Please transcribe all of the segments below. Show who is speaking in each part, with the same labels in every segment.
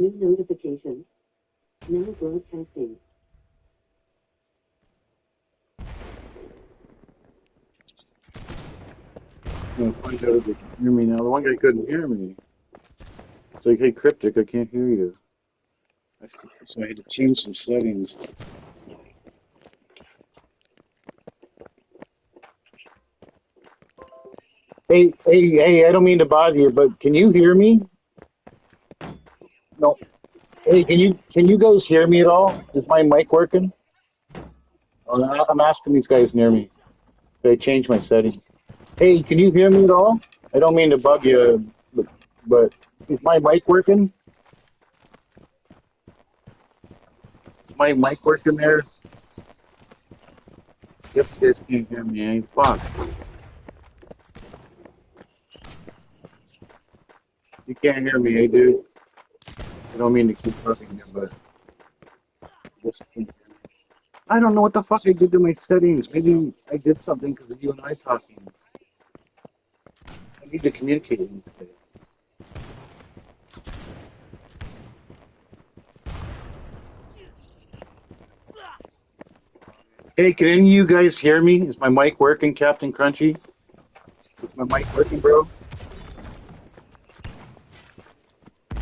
Speaker 1: New notification. Now broadcasting.
Speaker 2: I'm gonna find out if they can hear me now. The one guy couldn't hear me. It's like, hey, Cryptic, I can't hear you. So I had to change some settings. Hey, I don't mean to bother you, but can you hear me? No. Hey, can you guys hear me at all? Is my mic working? Oh, I'm asking these guys near me. I changed my settings. Hey, can you hear me at all? I don't mean to bug you, but is my mic working? Is my mic working there? Yep, you guys can't hear me. Eh? Fuck. You can't hear me, eh, dude? I don't mean to keep bugging you, but just can't hear me. I don't know what the fuck I did to my settings. Maybe I did something because of you and I talking. I need to communicate with you today. Hey, can any of you guys hear me? Is my mic working, Captain Crunchy? Is my mic working, bro?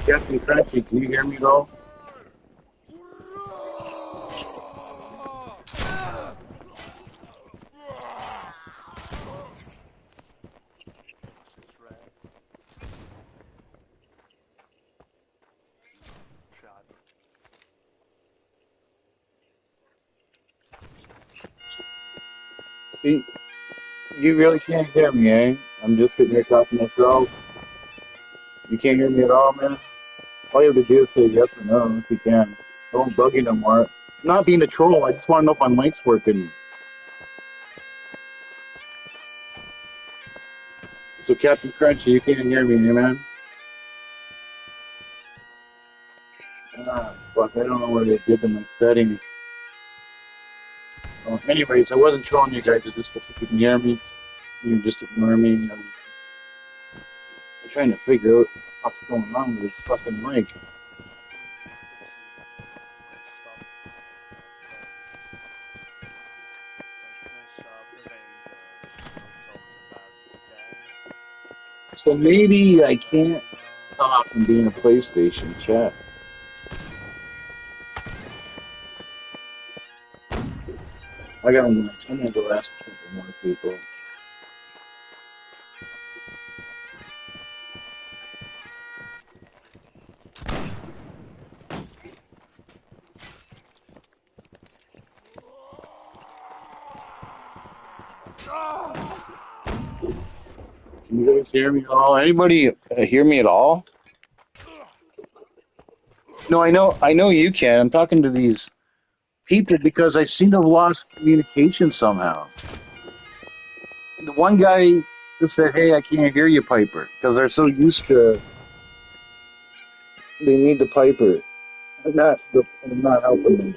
Speaker 2: Captain Crunchy, can you hear me at all? See, you really can't hear me, eh? I'm just sitting here talking this road. You can't hear me at all, man? All you have to do is say yes or no if you can. Don't bug you no more. I'm not being a troll. I just want to know if my mic's working. So, Captain Crunchy, you can't hear me, eh, man? Ah, fuck, I don't know what I did to my settings. Anyways, I wasn't trolling you guys. I just hope you can hear me. You just ignore me. I'm trying to figure out what's going on with this fucking mic. So maybe I can't talk and be in a PlayStation chat. I'm gonna go ask a couple more people. Can you guys hear me at all? Anybody hear me at all? No, I know you can. I'm talking to these people because I seem to have lost communication somehow. The one guy just said, "Hey, I can't hear you, Piper," because they're so used to they need the Piper. I'm not helping them.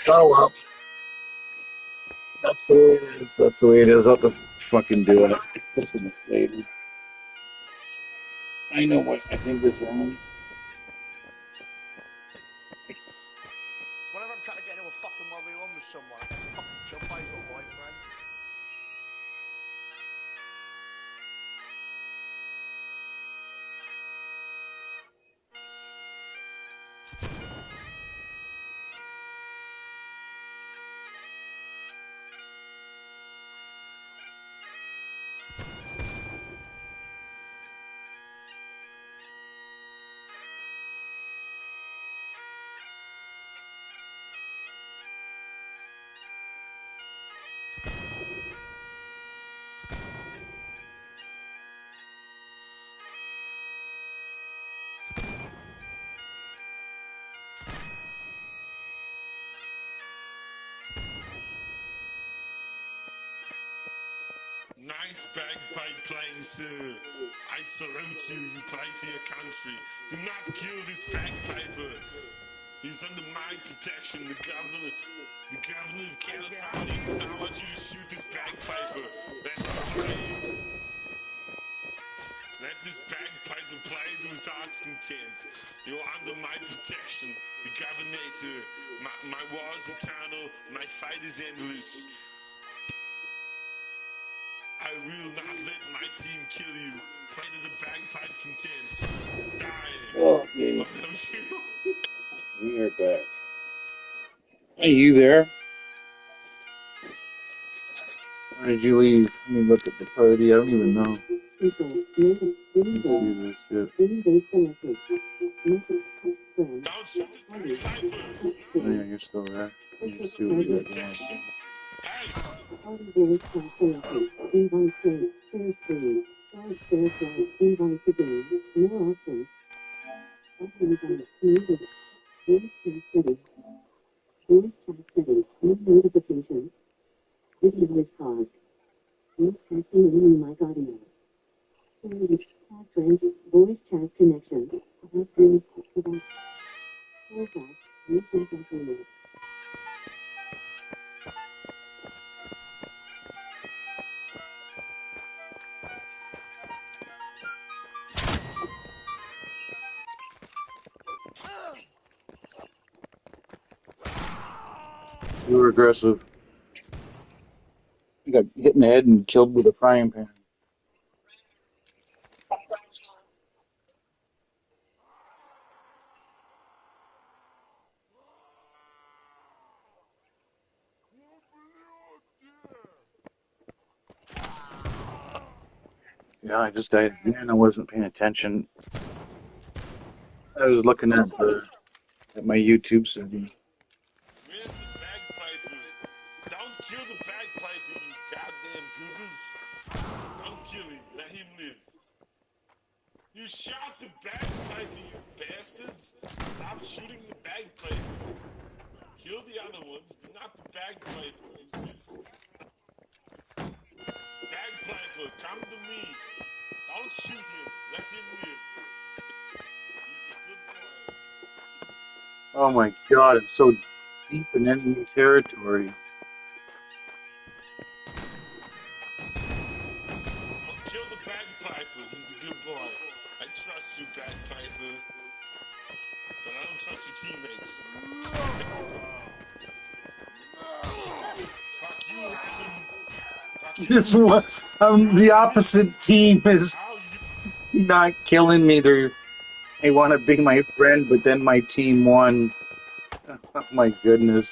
Speaker 2: Oh well, that's the way it is. That's the way it is. I'll have to fucking do it. Listen later. I know what I think is wrong.
Speaker 3: Whenever I'm trying to get into a fucking 1v1 with someone, I get fucking jumped by his boyfriend.
Speaker 4: Nice bagpipe playing, sir. I salute you. You play for your country. Do not kill this bagpiper. He's under my protection. The governor of California does not want you to shoot this bagpiper. That's what I'm saying. Let this bagpiper play to his heart's content. You're under my protection, the governator. My war is eternal, my fight is endless. I will not let my team kill you. Play to the bagpipe content. Die.
Speaker 2: Okay,
Speaker 4: Oh, that was you.
Speaker 2: we are back. Are you there? Or did you leave? Let me look at the party. I don't even know.
Speaker 1: People, native,
Speaker 2: Let's see this shit.
Speaker 1: base selected. Message, friend,
Speaker 4: Don't shoot this
Speaker 1: party,
Speaker 4: bagpiper.
Speaker 2: Oh yeah, you're still there. Let me
Speaker 1: social
Speaker 2: see what we got
Speaker 1: target,
Speaker 2: going
Speaker 4: Protection.
Speaker 2: on.
Speaker 4: Hey,
Speaker 1: party voice chat selected. Invite play, share screen, share flag, invite to game, more options. Auto invite, muted, voice chat settings, voice chat settings, no notifications. Video is paused. No testing only mic audio. Chat friends, voice chat connection. Reference, about, Holdfast Nations At War.
Speaker 2: You were aggressive. You got hit in the head and killed with a frying pan. Yeah, I just died again. I wasn't paying attention. I was looking at my YouTube settings.
Speaker 4: where's the bagpiper? Don't kill the bagpiper, you goddamn goobers. Don't kill him. Let him live. You shot the bagpiper, you bastards. Stop shooting the bagpiper. Kill the other ones, but not the bagpiper. Who's this? Bagpiper, come to me. Don't shoot him. Let him live. He's a good boy.
Speaker 2: Oh my god, it's so deep in enemy territory.
Speaker 4: Don't kill the bagpiper. He's a good boy. I trust you, bagpiper. But I don't trust your teammates. Fuck you, Raven. Fuck you.
Speaker 2: This one, the opposite team is
Speaker 4: How you?
Speaker 2: not killing me. They want to be my friend, but then my team won. Oh my goodness.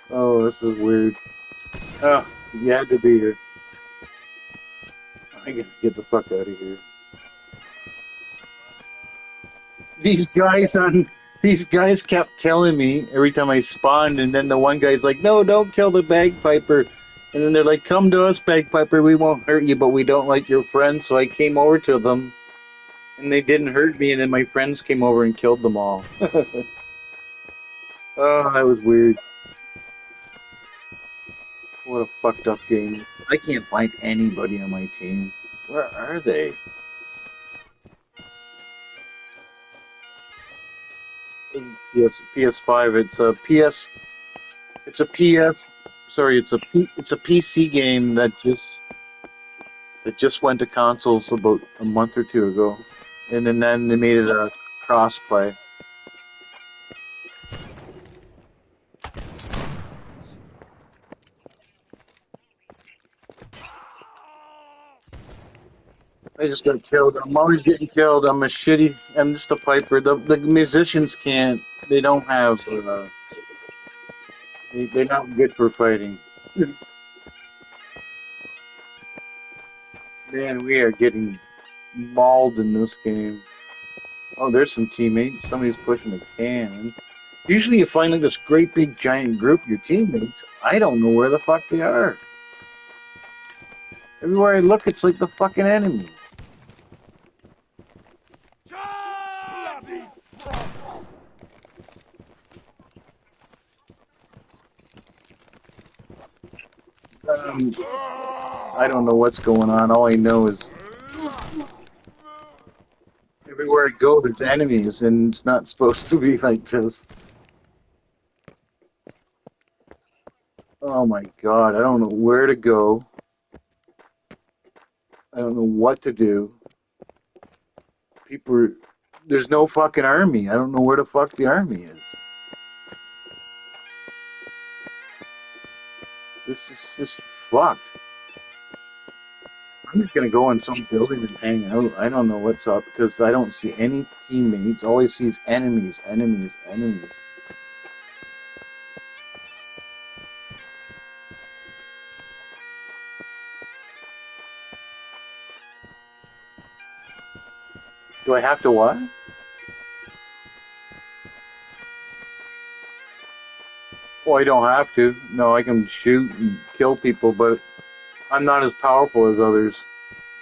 Speaker 2: Oh, this is weird. Oh, you had to be here. I gotta get the fuck out of here. These guys on these guys kept killing me every time I spawned, and then the one guy's like, "No, don't kill the bagpiper." And then they're like, "Come to us, bagpiper. We won't hurt you, but we don't like your friends." So I came over to them, and they didn't hurt me. And then my friends came over and killed them all. Oh, that was weird. What a fucked up game. I can't find anybody on my team. Where are they? PS5. It's a PS. It's a PS. Sorry, it's a PC game that just went to consoles about a month or two ago, and then they made it a crossplay. I just got killed. I'm always getting killed. I'm a shitty. I'm just a piper. The musicians can't. They don't have. They're not good for fighting. Man, we are getting mauled in this game. Oh, there's some teammates. Somebody's pushing a can. Usually you find like this great big giant group of your teammates. I don't know where the fuck they are. Everywhere I look, it's like the fucking enemy.
Speaker 3: Bloody frogs!
Speaker 2: I don't know what's going on. All I know is everywhere I go, there's enemies, and it's not supposed to be like this. Oh my god, I don't know where to go. I don't know what to do. There's no fucking army. I don't know where the fuck the army is. This is just fucked. I'm just gonna go in some building and hang out. I don't know what's up because I don't see any teammates. All I see is enemies, enemies, enemies. Do I have to what? Well, I don't have to. No, I can shoot and kill people, but I'm not as powerful as others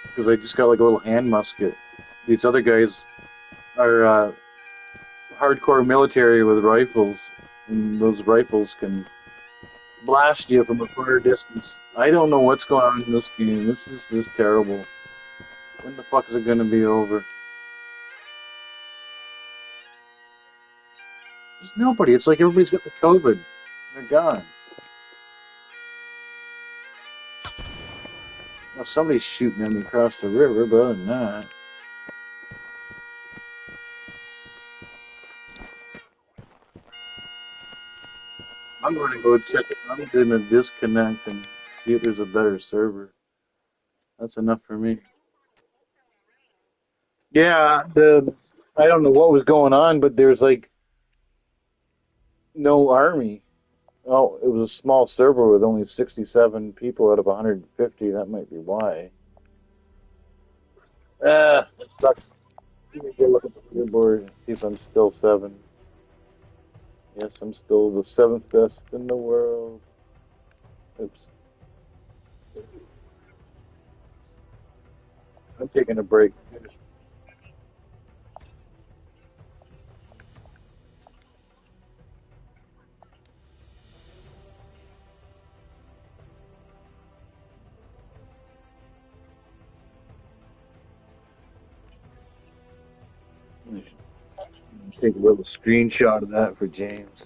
Speaker 2: because I just got like a little hand musket. These other guys are hardcore military with rifles, and those rifles can blast you from a far distance. I don't know what's going on in this game. This is just terrible. When the fuck is it going to be over? There's nobody. It's like everybody's got the COVID. They're gone. Now somebody's shooting at me across the river, but other than that. I'm going to go check it. I'm going to disconnect and see if there's a better server. That's enough for me. Yeah, I don't know what was going on, but there's like no army. Oh, it was a small server with only 67 people out of 150. That might be why. It sucks. Let me go look at the leaderboard and see if I'm still 7. Yes, I'm still the 7th best in the world. Oops. I'm taking a break. Take a little screenshot of that for James.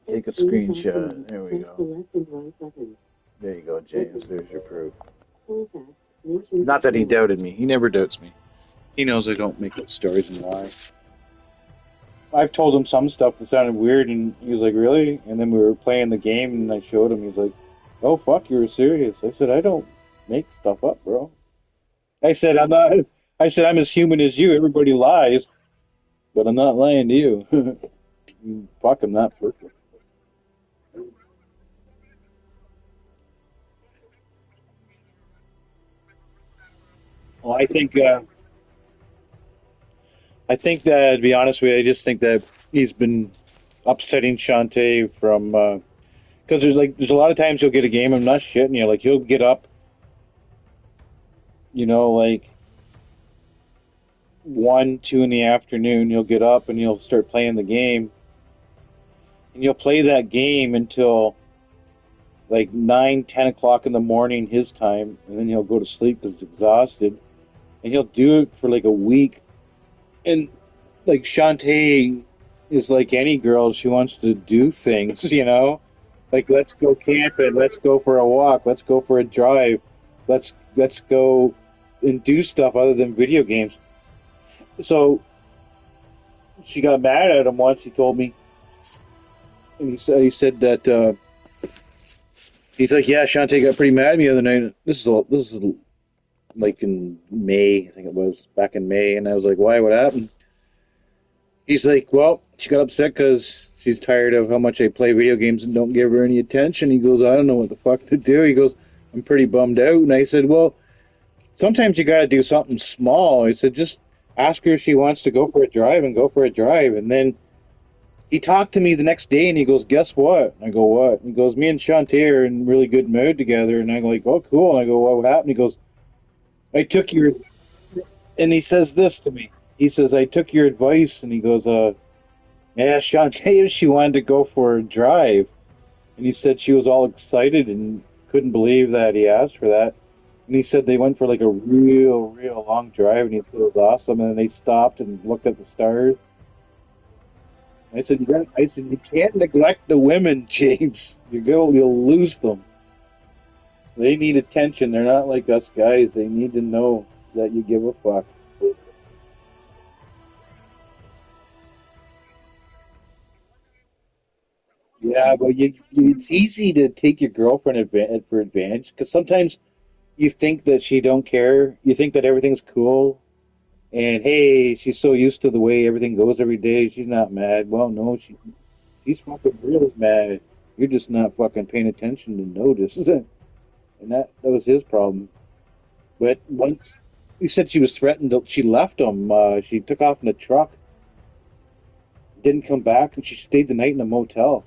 Speaker 2: Take a screenshot. There we go. There you go, James. There's your proof. Not that he doubted me. He never doubts me. He knows I don't make up stories and lie. I've told him some stuff that sounded weird, and he was like, "Really?" And then we were playing the game, and I showed him. He's like, "Oh fuck, you were serious." I said, "I don't make stuff up, bro." I said, "I'm not." I said, "I'm as human as you. Everybody lies, but I'm not lying to you." Fuck, I'm not perfect. Well, I think that, to be honest with you, I just think that he's been upsetting Shantae from because there's a lot of times you'll get a game. I'm not shitting you. Like he'll get up, like 1, 2 in the afternoon. He'll get up and he'll start playing the game, and you'll play that game until like 9, 10 o'clock in the morning his time, and then he'll go to sleep because he's exhausted, and he'll do it for like a week. And like Shantae is like any girl, she wants to do things. Like let's go camping, let's go for a walk, let's go for a drive, let's go and do stuff other than video games. So she got mad at him once. He told me, and he said that he's like, yeah, Shantae got pretty mad at me the other night. This is like in May, I think it was back in May, and I was like, why? What happened? He's like, well, she got upset because she's tired of how much I play video games and don't give her any attention. He goes, I don't know what the fuck to do. He goes, I'm pretty bummed out. And I said, well, sometimes you got to do something small. I said, just ask her if she wants to go for a drive and go for a drive. And then he talked to me the next day and he goes, guess what? And I go, what? And he goes, me and Shantae are in really good mood together. And I go, like, oh, cool. And I go, what happened? He goes, I took your, and he says this to me. He says, I took your advice. And he goes, I asked Shantae if she wanted to go for a drive. And he said she was all excited and couldn't believe that he asked for that. And he said they went for like a real long drive, and he said it was awesome. And then they stopped and looked at the stars. I said, you can't neglect the women, James. You'll lose them. They need attention. They're not like us guys. They need to know that you give a fuck. Yeah, but it's easy to take your girlfriend for advantage because sometimes you think that she don't care. You think that everything's cool, and hey, she's so used to the way everything goes every day. She's not mad. Well, no, she's fucking really mad. You're just not fucking paying attention to notice, and that was his problem. But once he said she was threatened, she left him. She took off in a truck, didn't come back, and she stayed the night in a motel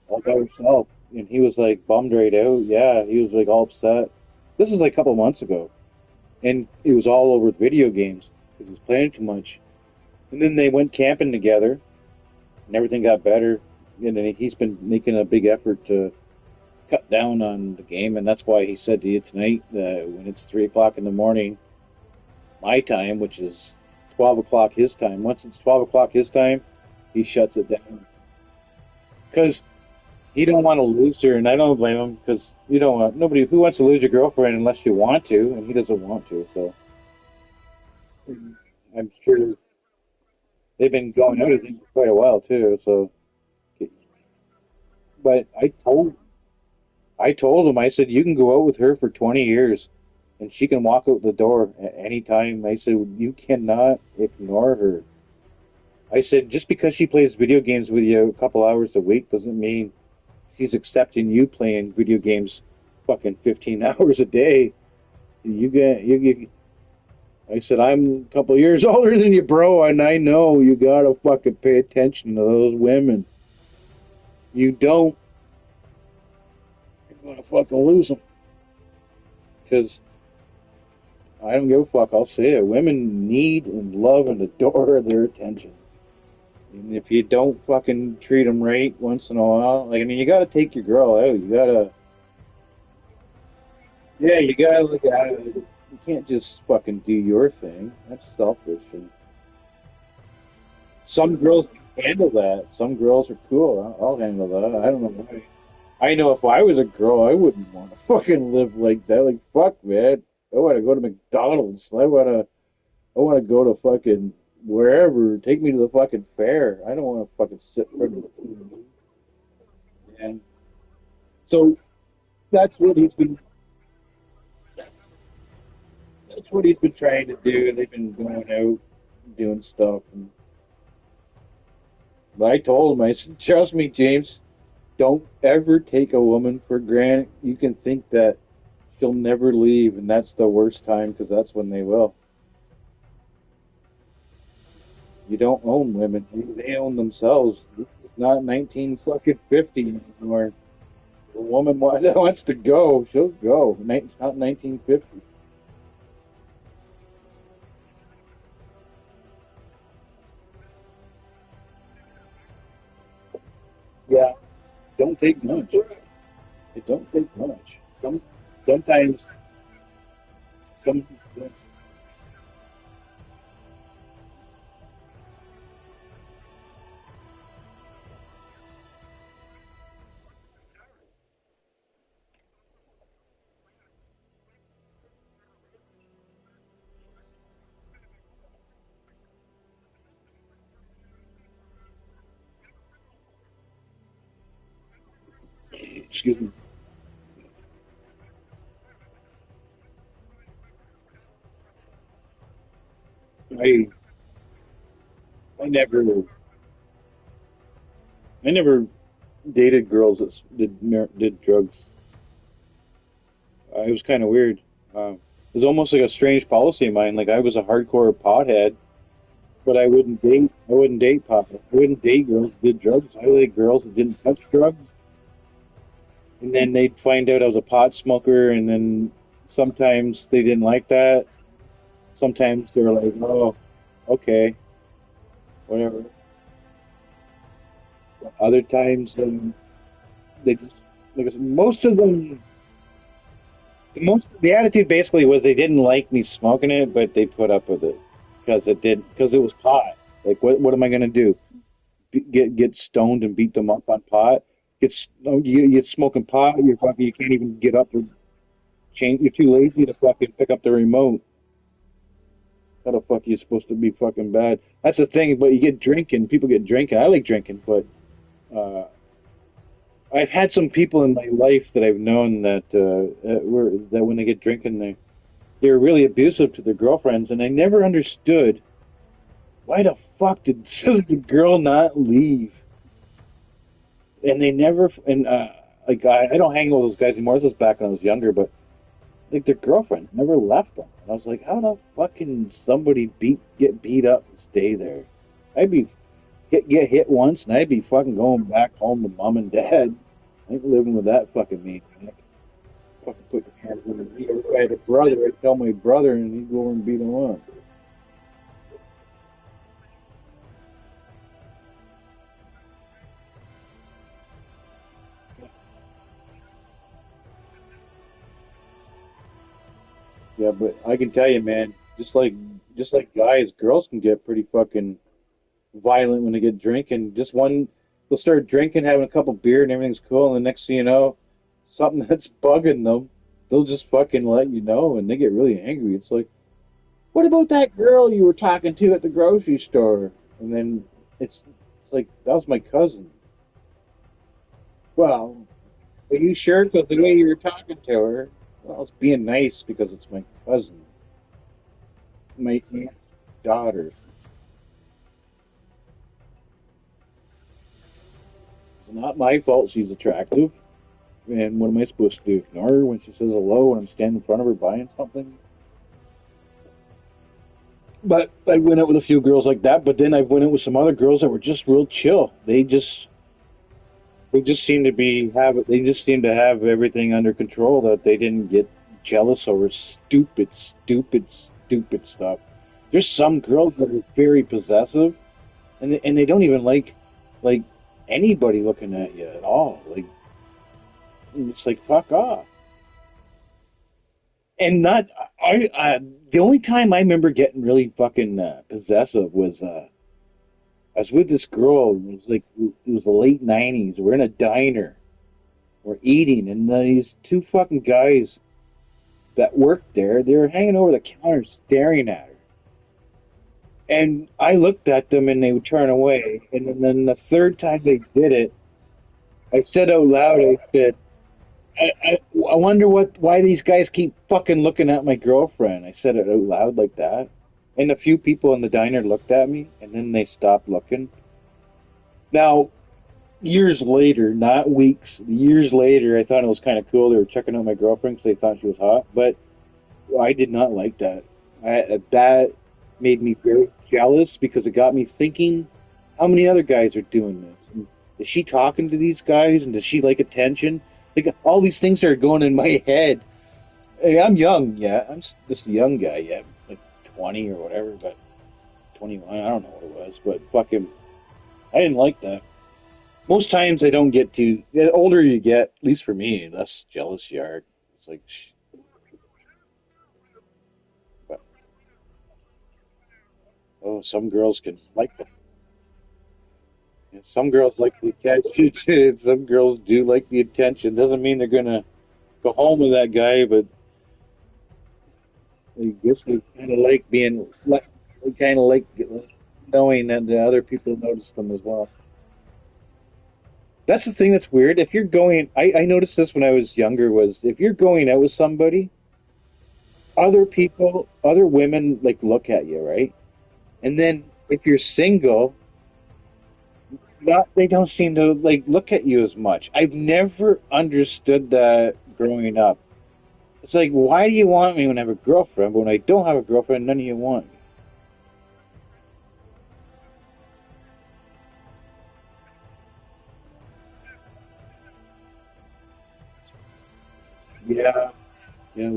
Speaker 2: all by herself. And he was like bummed right out. Yeah, he was like all upset. This was like a couple months ago, and it was all over video games because he was playing too much. And then they went camping together, and everything got better. And then he's been making a big effort to cut down on the game, and that's why he said to you tonight that when it's 3 o'clock in the morning, my time, which is 12 o'clock his time. Once it's 12 o'clock his time, he shuts it down because he don't want to lose her, and I don't blame him because you don't want nobody who wants to lose your girlfriend unless you want to, and he doesn't want to. So I'm sure they've been going out I think for quite a while too. So, but I told him I said you can go out with her for 20 years, and she can walk out the door at any time. I said you cannot ignore her. I said just because she plays video games with you a couple hours a week doesn't mean she's accepting you playing video games fucking 15 hours a day. You. I said I'm a couple years older than you, bro, and I know you gotta fucking pay attention to those women. You don't, you're gonna fucking lose them. Because I don't give a fuck. I'll say it. Women need and love and adore their attention. And if you don't fucking treat them right once in a while, like I mean, you gotta take your girl out. You gotta, yeah, you gotta look at it. You can't just fucking do your thing. That's selfish. And some girls can handle that. Some girls are cool. I'll handle that. I don't know why. I know if I was a girl, I wouldn't want to fucking live like that. Like fuck, man. I want to go to McDonald's. I want to go to fucking wherever. Take me to the fucking fair. I don't want to fucking sit in front of the TV. And so that's what he's been. That's what he's been trying to do. They've been going out doing stuff. And I told him, I said, trust me, James. Don't ever take a woman for granted. You can think that she'll never leave, and that's the worst time because that's when they will. You don't own women; they own themselves. It's not 19 fucking 50 anymore. A woman that wants to go, she'll go. It's not 1950. Yeah, don't take much. It don't take much. Sometimes some. Excuse me. I I never dated girls that did drugs. It was kind of weird. It was almost like a strange policy of mine. Like I was a hardcore pothead, but I wouldn't date pothead. I wouldn't date girls that did drugs. I would date girls that didn't touch drugs. And then they'd find out I was a pot smoker, and then sometimes they didn't like that. Sometimes they were like, "Oh, okay, whatever." Other times, they just like I said, most of them. The attitude basically was they didn't like me smoking it, but they put up with it because it was pot. Like what am I gonna do? Get stoned and beat them up on pot? You get smoking pot, you can't even get up and change. You're too lazy to fucking pick up the remote. How the fuck are you supposed to be fucking bad? That's the thing. But you get drinking. People get drinking. I like drinking, but I've had some people in my life that I've known that were that when they get drinking, they're really abusive to their girlfriends, and I never understood why the fuck did the girl not leave? And they never and like I don't hang with those guys anymore. This was back when I was younger, but like their girlfriends never left them. And I was like, how the fuck can somebody get beat up and stay there? I'd be get hit once, and I'd be fucking going back home to mom and dad. I ain't living with that fucking maniac. Fucking put your hands on me. If I had a brother, I'd tell my brother, and he'd go over and beat him up. Yeah, but I can tell you, man, just like guys, girls can get pretty fucking violent when they get drinking. Just one, they'll start drinking, having a couple beer, and everything's cool, and the next thing you know, something that's bugging them, they'll just fucking let you know, and they get really angry. It's like, what about that girl you were talking to at the grocery store? And then it's like that was my cousin. Well, are you sure? Because the way you were talking to her, well, I was being nice because it's my cousin, my aunt's daughter. It's not my fault she's attractive. And what am I supposed to do? Ignore her when she says hello when I'm standing in front of her buying something? But I went out with a few girls like that. But then I went out with some other girls that were just real chill. They just seem to they just seem to have everything under control, that they didn't get jealous over stupid stuff. There's some girls that are very possessive, and they don't even like anybody looking at you at all. Like it's like fuck off. And not the only time I remember getting really fucking possessive was I was with this girl. It was the late '90s. We're in a diner. We're eating, and these two fucking guys that worked there, they were hanging over the counter staring at her. And I looked at them, and they would turn away. And then the third time they did it, I said out loud, I said, I wonder why these guys keep fucking looking at my girlfriend. I said it out loud like that. And a few people in the diner looked at me, and then they stopped looking. Now, years later, not weeks, years later, I thought it was kind of cool. They were checking out my girlfriend because they thought she was hot, but I did not like that. That made me very jealous because it got me thinking, how many other guys are doing this? And is she talking to these guys, and does she like attention? Like all these things are going in my head. Hey, I'm young, yeah. Just a young guy, yeah, like 20 or whatever, but 21. I don't know what it was, but fucking, I didn't like that. Most times I don't get to. The older you get, at least for me, less jealous you are. It's like, but, oh, some girls can like them. And some girls like the attention. Some girls do like the attention. Doesn't mean they're gonna go home with that guy, but I guess they kind of like they kind of like knowing that the other people notice them as well. That's the thing that's weird. If you're going, I noticed this when I was younger, was if you're going out with somebody, other people, other women like look at you, right? And then if you're single, not they don't seem to like look at you as much. I've never understood that growing up. It's like, why do you want me when I have a girlfriend, but when I don't have a girlfriend, none of you want me? Yeah, yeah.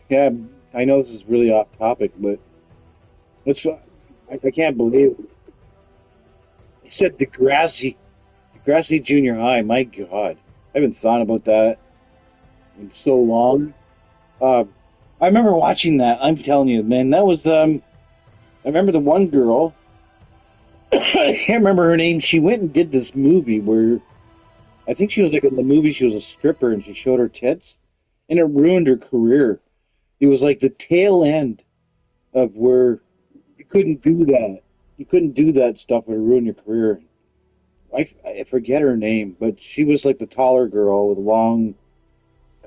Speaker 2: Yeah, I know this is really off topic, but it's I can't believe it. I said Degrassi Junior High. My God, I haven't thought about that in so long. Uh, I remember watching that. I'm telling you, man, that was I remember the one girl. I can't remember her name. She went and did this movie where I think she was like in the movie. She was a stripper and she showed her tits, and it ruined her career. It was like the tail end of where you couldn't do that. You couldn't do that stuff. It would ruin your career. I forget her name, but she was like the taller girl with long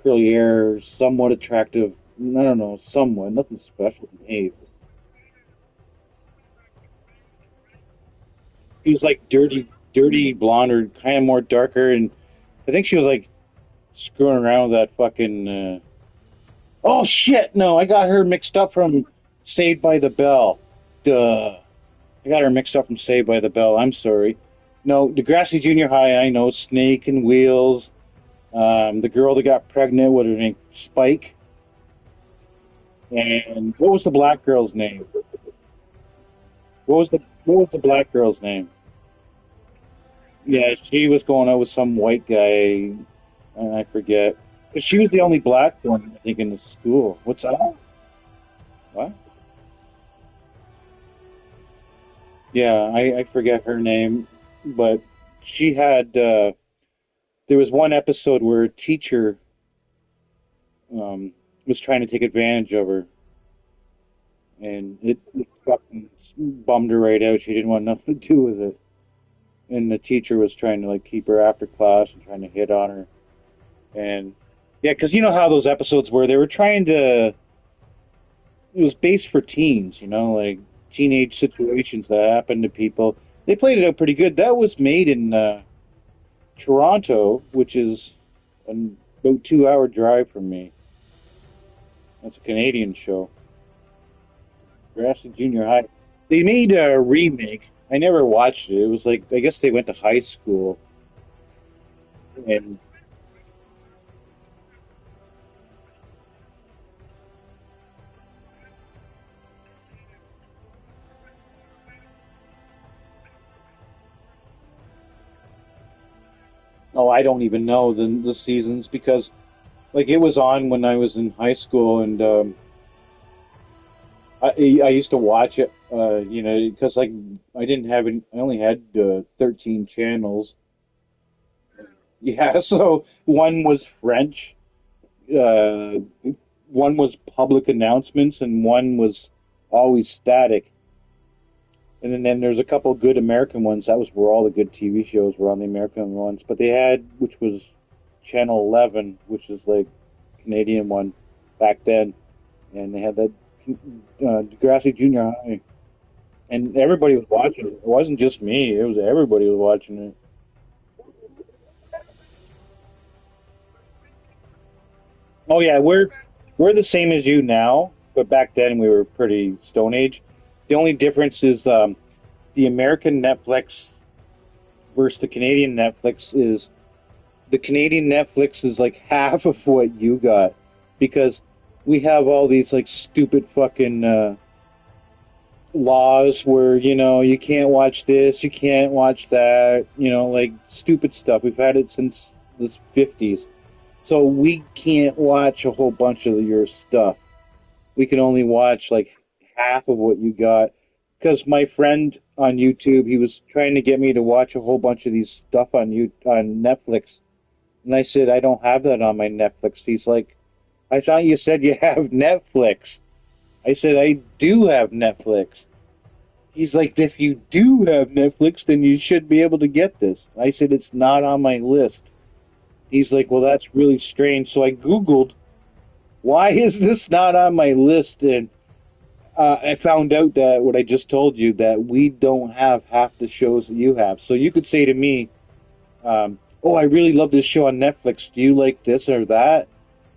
Speaker 2: curly hair, somewhat attractive. I don't know, somewhat, nothing special to me. She was like dirty blonde or kind of more darker, and I think she was like screwing around with that fucking. Oh shit! No, I got her mixed up from Saved by the Bell. Duh. I got her mixed up from Saved by the Bell. I'm sorry. No, Degrassi Junior High. I know Snake and Wheels. The girl that got pregnant. What her name? Spike. And what was the black girl's name? What was the black girl's name? Yeah, she was going out with some white guy, and I forget. But she was the only black one, I think, in the school. What's that? What? Yeah, I forget her name, but she had. There was one episode where a teacher was trying to take advantage of her, and it fucking bummed her right out. She didn't want nothing to do with it, and the teacher was trying to like keep her after class and trying to hit on her. And yeah, because you know how those episodes were, they were trying to. It was based for teens, like teenage situations that happen to people. They played it out pretty good. That was made in Toronto, which is about 2 hour drive from me. That's a Canadian show. Grafton Junior High. They made a remake. I never watched it. It was like I guess they went to high school, and oh, I don't even know the seasons because like it was on when I was in high school, and I used to watch it, because like I didn't have any, I only had 13 channels. Yeah, so one was French, uh, one was public announcements, and one was always static. And then there's a couple of good American ones. That was where all the good TV shows were on the American ones. But they had, which was Channel 11, which is like Canadian one back then, and they had that Degrassi Junior High, and everybody was watching it. It wasn't just me; it was everybody was watching it. Oh yeah, we're the same as you now, but back then we were pretty Stone Age. The only difference is the American Netflix versus the Canadian Netflix is the Canadian Netflix is like half of what you got because we have all these like stupid fucking laws where you can't watch this, you can't watch that, like stupid stuff. We've had it since the 50s, so we can't watch a whole bunch of your stuff. We can only watch like half of what you got because my friend on YouTube, he was trying to get me to watch a whole bunch of these stuff on Netflix, and I said I don't have that on my Netflix. He's like, I thought you said you have Netflix. I said I do have Netflix. He's like, if you do have Netflix, then you should be able to get this. I said it's not on my list. He's like, well, that's really strange. So I Googled, why is this not on my list? And I found out that what I just told you, that we don't have half the shows that you have. So you could say to me, oh, I really love this show on Netflix. Do you like this or that?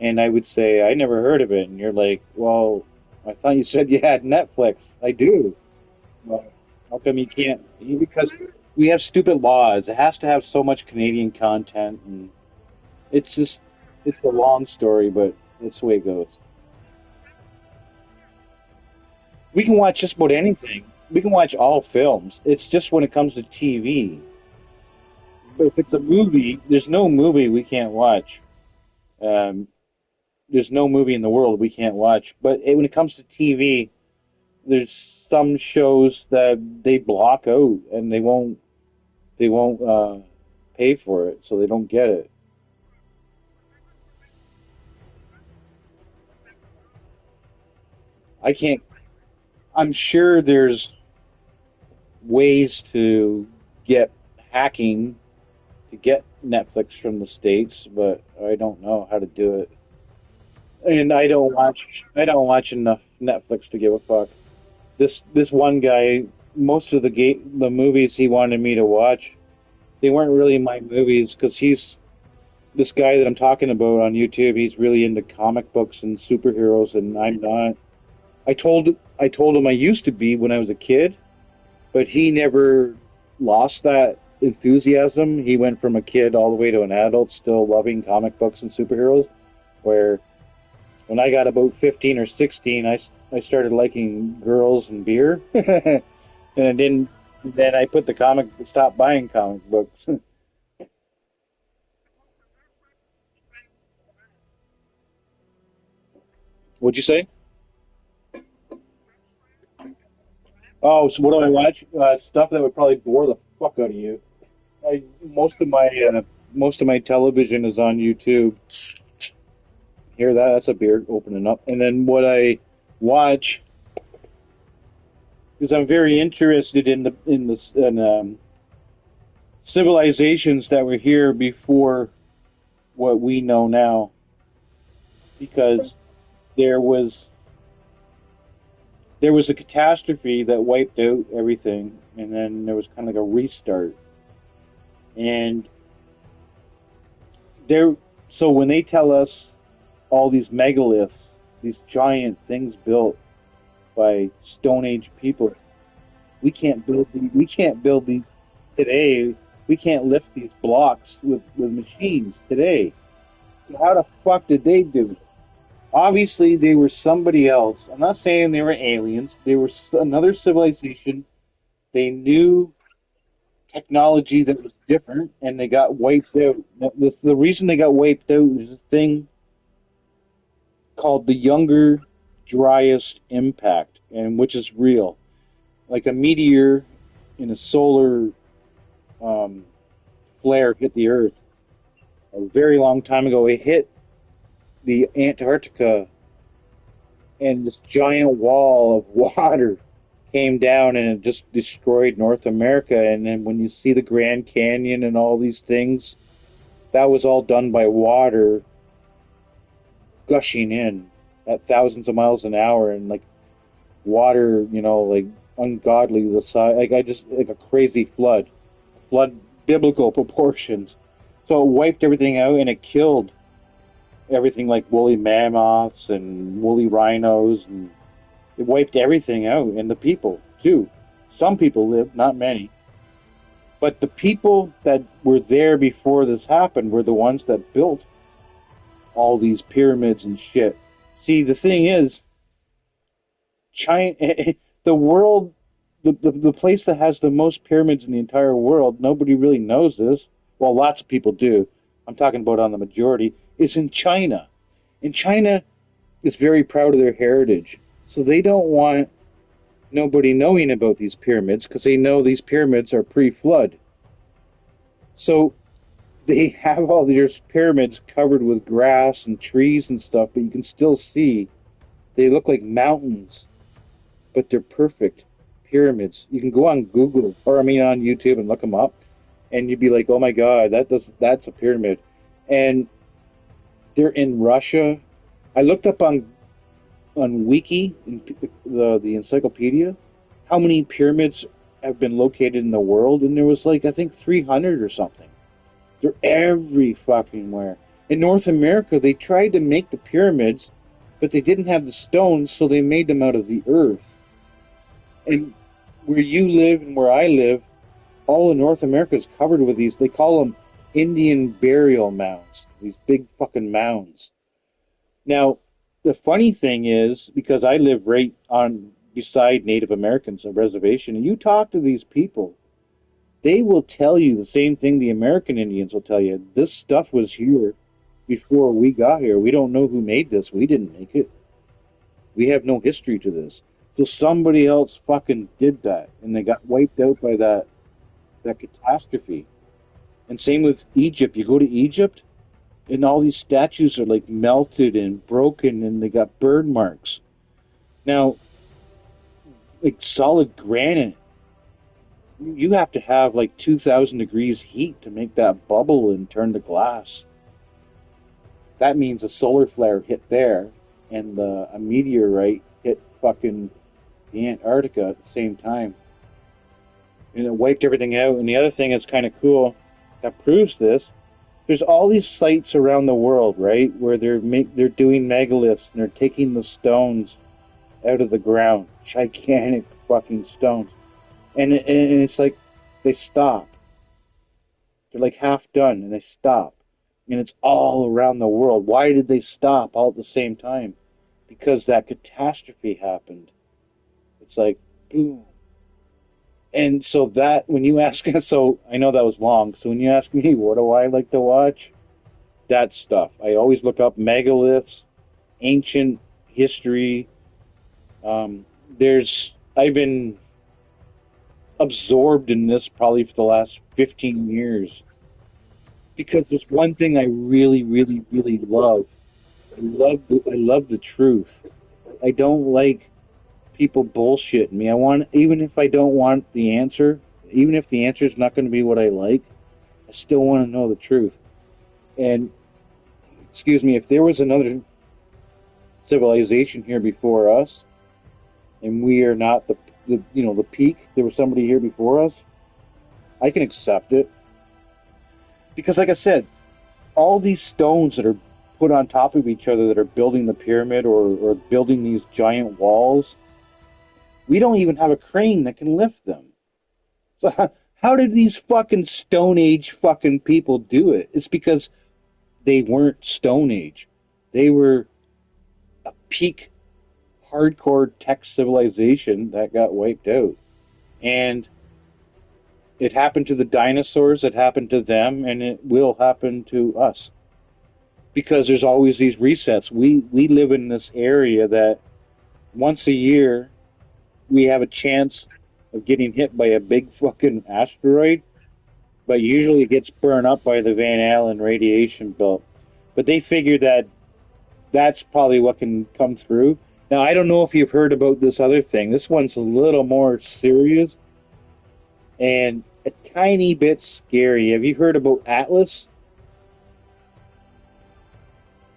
Speaker 2: And I would say, I never heard of it. And you're like, well, I thought you said you had Netflix. I do. How come you can't? Because we have stupid laws. It has to have so much Canadian content, and it's just it's a long story, but that's the way it goes. We can watch just about anything. We can watch all films. It's just when it comes to TV. But if it's a movie, there's no movie we can't watch. Um, there's no movie in the world we can't watch. But when it comes to TV, there's some shows that they block out and they won't pay for it, so they don't get it. I can't. I'm sure there's ways to get hacking to get Netflix from the States, but I don't know how to do it. And I don't watch enough Netflix to give a fuck. This one guy, most of the movies he wanted me to watch, they weren't really my movies because he's this guy that I'm talking about on YouTube. He's really into comic books and superheroes, and I'm not. I told him I used to be when I was a kid, but he never lost that enthusiasm. He went from a kid all the way to an adult, still loving comic books and superheroes. Where when I got about 15 or 16, I started liking girls and beer, and I didn't. Then I put the stopped buying comic books. What'd you say? Oh, so what do I watch? Stuff that would probably bore the fuck out of you. I most of my television is on YouTube. Hear that? That's a beer opening up. And then what I watch is I'm very interested in civilizations that were here before what we know now, because there was there was a catastrophe that wiped out everything, and then there was kind of like a restart. And there, so when they tell us all these megaliths, these giant things built by Stone Age people, we can't build these today. We can't lift these blocks with machines today. So how the fuck did they do it? Obviously, they were somebody else. I'm not saying they were aliens. They were another civilization. They knew technology that was different, and they got wiped out. The reason they got wiped out is a thing called the Younger Dryas Impact, and which is real. Like a meteor in a solar um, flare hit the Earth a very long time ago. It hit the Antarctica, and this giant wall of water came down and it just destroyed North America. And then when you see the Grand Canyon and all these things, that was all done by water gushing in at thousands of miles an hour, and like water, like ungodly the size, like I just like a crazy flood biblical proportions. So it wiped everything out and it killed everything like woolly mammoths and woolly rhinos, and it wiped everything out, and the people too. Some people lived, not many, but the people that were there before this happened were the ones that built all these pyramids and shit. See, the thing is, China, the world, the place that has the most pyramids in the entire world, nobody really knows this. Well, lots of people do. I'm talking about on the majority, is in China. And China is very proud of their heritage. So they don't want nobody knowing about these pyramids because they know these pyramids are pre-flood. So they have all these pyramids covered with grass and trees and stuff, but you can still see they look like mountains, but they're perfect pyramids. You can go on Google, or I mean on YouTube, and look them up, and you'd be like, "Oh my God, that's a pyramid." And they're in Russia. I looked up on Wiki, in the encyclopedia, how many pyramids have been located in the world, and there was like I think 300 or something. They're every fucking where. In North America, they tried to make the pyramids, but they didn't have the stones, so they made them out of the earth. And where you live and where I live, all of North America is covered with these. They call them Indian burial mounds. These big fucking mounds. Now, the funny thing is, because I live right on beside Native Americans, a reservation, and you talk to these people, they will tell you the same thing the American Indians will tell you. This stuff was here before we got here. We don't know who made this. We didn't make it. We have no history to this. So somebody else fucking did that, and they got wiped out by that catastrophe. And same with Egypt. You go to Egypt, and all these statues are like melted and broken, and they got burn marks. Now, like solid granite, you have to have like 2,000 degrees heat to make that bubble and turn to glass. That means a solar flare hit there, and a meteorite hit fucking the Antarctica at the same time, and it wiped everything out. And the other thing that's kind of cool that proves this, there's all these sites around the world, right, where they're doing megaliths and they're taking the stones out of the ground, gigantic fucking stones, and it's like they stop. They're like half done, and they stop, and it's all around the world. Why did they stop all at the same time? Because that catastrophe happened. It's like boom. And so that, when you ask, so I know that was long. So when you ask me, what do I like to watch? That stuff. I always look up megaliths, ancient history. I've been absorbed in this probably for the last 15 years because there's one thing I really, really, really love. I love the truth. I don't like people bullshitting me. I want, even if I don't want the answer, even if the answer is not going to be what I like, I still want to know the truth. And excuse me, if there was another civilization here before us, and we are not the peak, there was somebody here before us, I can accept it. Because like I said, all these stones that are put on top of each other that are building the pyramid or building these giant walls, we don't even have a crane that can lift them. So how did these fucking Stone Age fucking people do it? It's because they weren't Stone Age. They were a peak hardcore tech civilization that got wiped out. And it happened to the dinosaurs, it happened to them, and it will happen to us. Because there's always these resets. We live in this area that once a year we have a chance of getting hit by a big fucking asteroid, but usually it gets burned up by the Van Allen radiation belt. But they figure that that's probably what can come through. Now, I don't know if you've heard about this other thing. This one's a little more serious and a tiny bit scary. Have you heard about Atlas?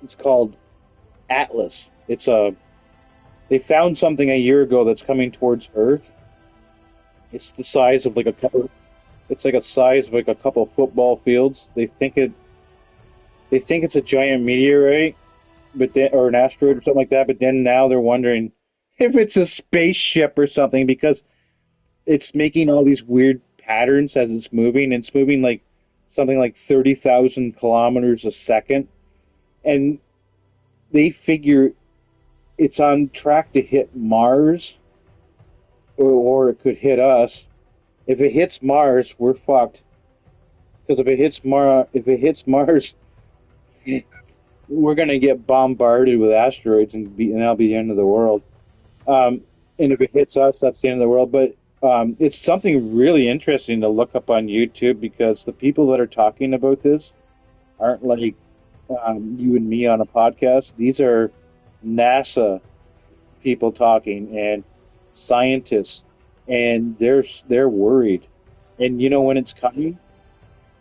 Speaker 2: It's called Atlas. They found something a year ago that's coming towards Earth. It's the size of like a couple. It's like a size of like a couple football fields. They think it's a giant meteorite, or an asteroid or something like that. But then now they're wondering if it's a spaceship or something because it's making all these weird patterns as it's moving. It's moving like something like 30,000 kilometers a second, and they figure it's on track to hit Mars, or it could hit us. If it hits Mars, we're fucked. Because if it hits Mars, we're gonna get bombarded with asteroids, and that'll be the end of the world. And if it hits us, that's the end of the world. But it's something really interesting to look up on YouTube because the people that are talking about this aren't like you and me on a podcast. These are NASA people talking and scientists, and they're worried. And you know when it's coming?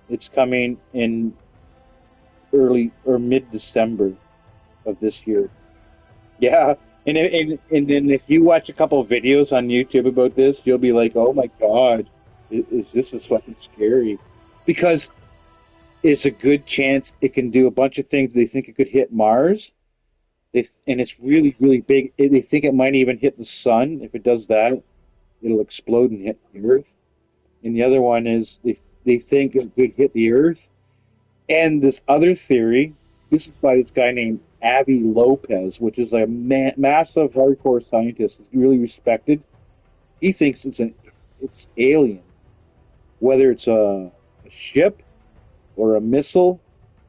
Speaker 2: It's coming in early or mid-December of this year. Yeah, and then if you watch a couple of videos on YouTube about this, you'll be like, "Oh my God, this is fucking scary," because it's a good chance it can do a bunch of things. They think it could hit Mars, and it's really, really big. They think it might even hit the sun if it does that. it'll explode and hit the Earth, and the other one is they think it could hit the Earth. And this other theory, this is by this guy named Avi Lopez, which is a massive hardcore scientist. He's really respected. He thinks it's alien, whether it's a ship or a missile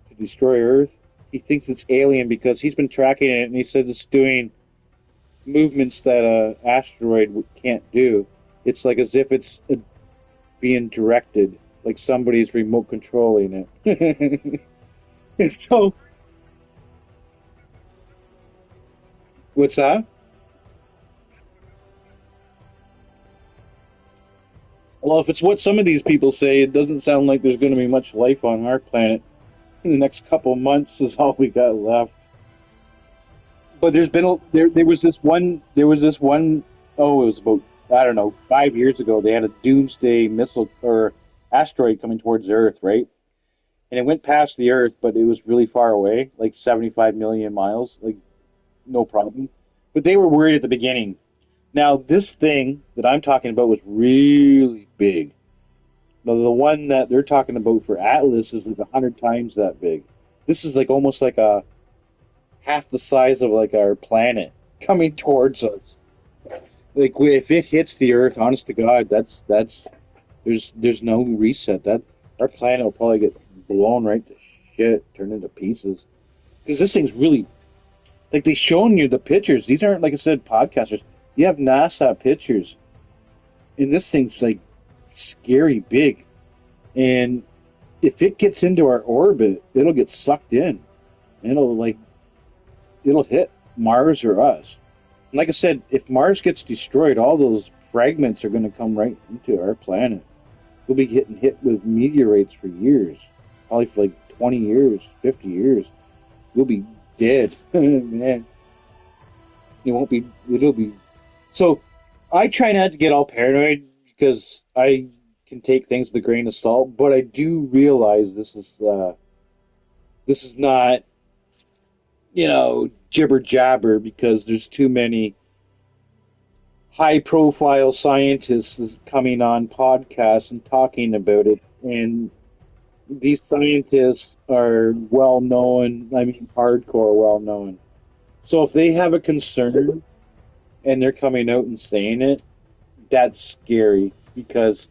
Speaker 2: to destroy Earth. He thinks it's alien because he's been tracking it, and he said it's doing movements that a asteroid can't do. It's like as if it's being directed, like somebody's remote controlling it. So, what's that? Well, if it's what some of these people say, it doesn't sound like there's going to be much life on our planet. In the next couple months is all we got left. But there was this one, oh, it was about, I don't know, 5 years ago. They had a doomsday missile or asteroid coming towards Earth, right? And it went past the Earth, but it was really far away, like 75 million miles, like no problem. But they were worried at the beginning. Now, this thing that I'm talking about was really big. Now, the one that they're talking about for Atlas is like 100 times that big. This is like almost like a half the size of like our planet coming towards us. Like if it hits the Earth, honest to God, that's there's no reset. That our planet will probably get blown right to shit, turned into pieces. Because this thing's really like they showing you the pictures. These aren't like I said podcasters. You have NASA pictures, and this thing's like scary big. And if it gets into our orbit, it'll get sucked in. And it'll hit Mars or us. And like I said, if Mars gets destroyed, all those fragments are going to come right into our planet. We'll be getting hit with meteorites for years, probably for like 20 years, 50 years. We'll be dead, man. It won't be. It'll be. So I try not to get all paranoid because I can take things with a grain of salt, but I do realize this is not jibber jabber because there's too many high profile scientists coming on podcasts and talking about it, and these scientists are well known. I mean, hardcore well known. So if they have a concern and they're coming out and saying it, that's scary because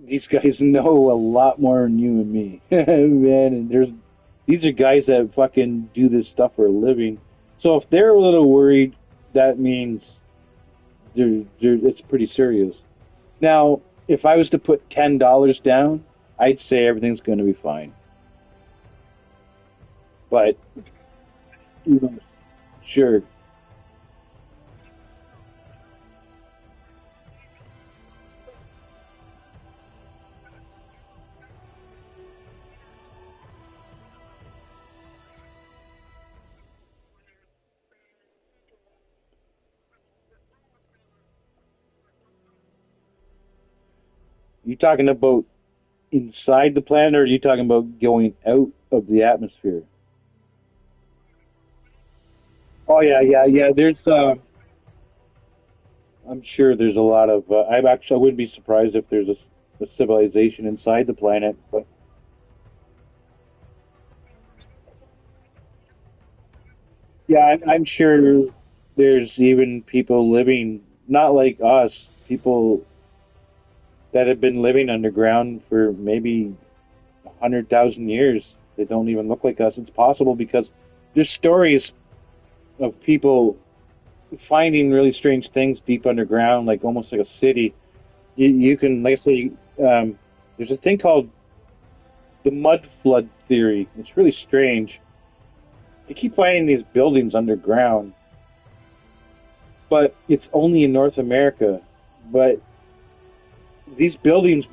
Speaker 2: these guys know a lot more than you and me, man. And these are guys that fucking do this stuff for a living. So if they're a little worried, that means it's pretty serious. Now, if I was to put $10 down, I'd say everything's going to be fine. But sure. You talking about inside the planet, or are you talking about going out of the atmosphere? Oh yeah, yeah, yeah. I'm sure there's a lot of. I wouldn't be surprised if there's a civilization inside the planet. But yeah, I'm sure there's even people living not like us, people that have been living underground for maybe 100,000 years. They don't even look like us. It's possible because there's stories of people finding really strange things deep underground, like almost like a city. You can, like I say, there's a thing called the mud flood theory. It's really strange. They keep finding these buildings underground, but it's only in North America. But these buildings,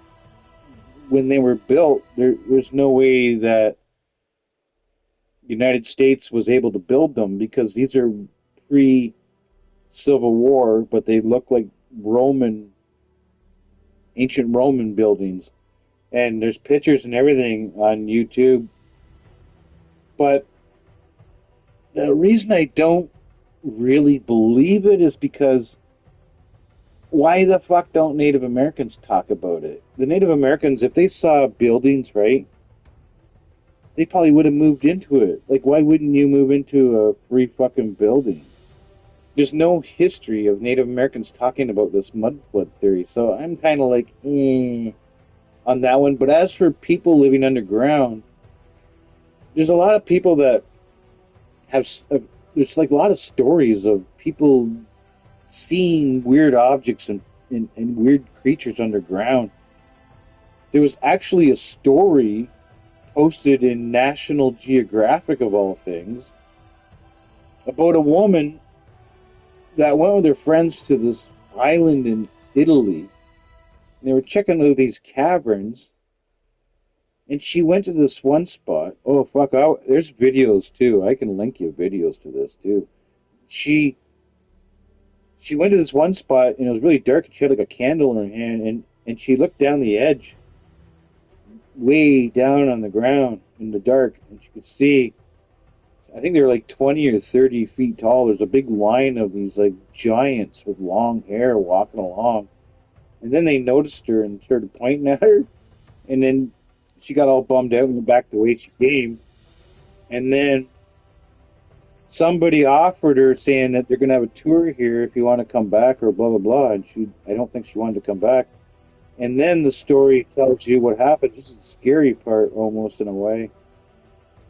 Speaker 2: when they were built, there's no way that the United States was able to build them because these are pre-Civil War, but they look like ancient Roman buildings. And there's pictures and everything on YouTube. But the reason I don't really believe it is because why the fuck don't Native Americans talk about it? The Native Americans, if they saw buildings, right, they probably would have moved into it. Like, why wouldn't you move into a free fucking building? There's no history of Native Americans talking about this mud flood theory, so I'm kind of like, on that one. But as for people living underground, there's a lot of people that have, there's like a lot of stories of people seeing weird objects and weird creatures underground. There was actually a story posted in National Geographic, of all things, about a woman that went with her friends to this island in Italy. And they were checking out these caverns, and she went to this one spot. Oh, fuck, there's videos, too. I can link you videos to this, too. She went to this one spot, and it was really dark, and she had like a candle in her hand, and she looked down the edge, way down on the ground in the dark, and she could see, I think they were like 20 or 30 feet tall. There's a big line of these like giants with long hair walking along. And then they noticed her and started pointing at her. And then she got all bummed out and went back the way she came. And then somebody offered her saying that they're going to have a tour here if you want to come back or blah, blah, blah. And I don't think she wanted to come back. And then the story tells you what happened. This is the scary part, almost, in a way.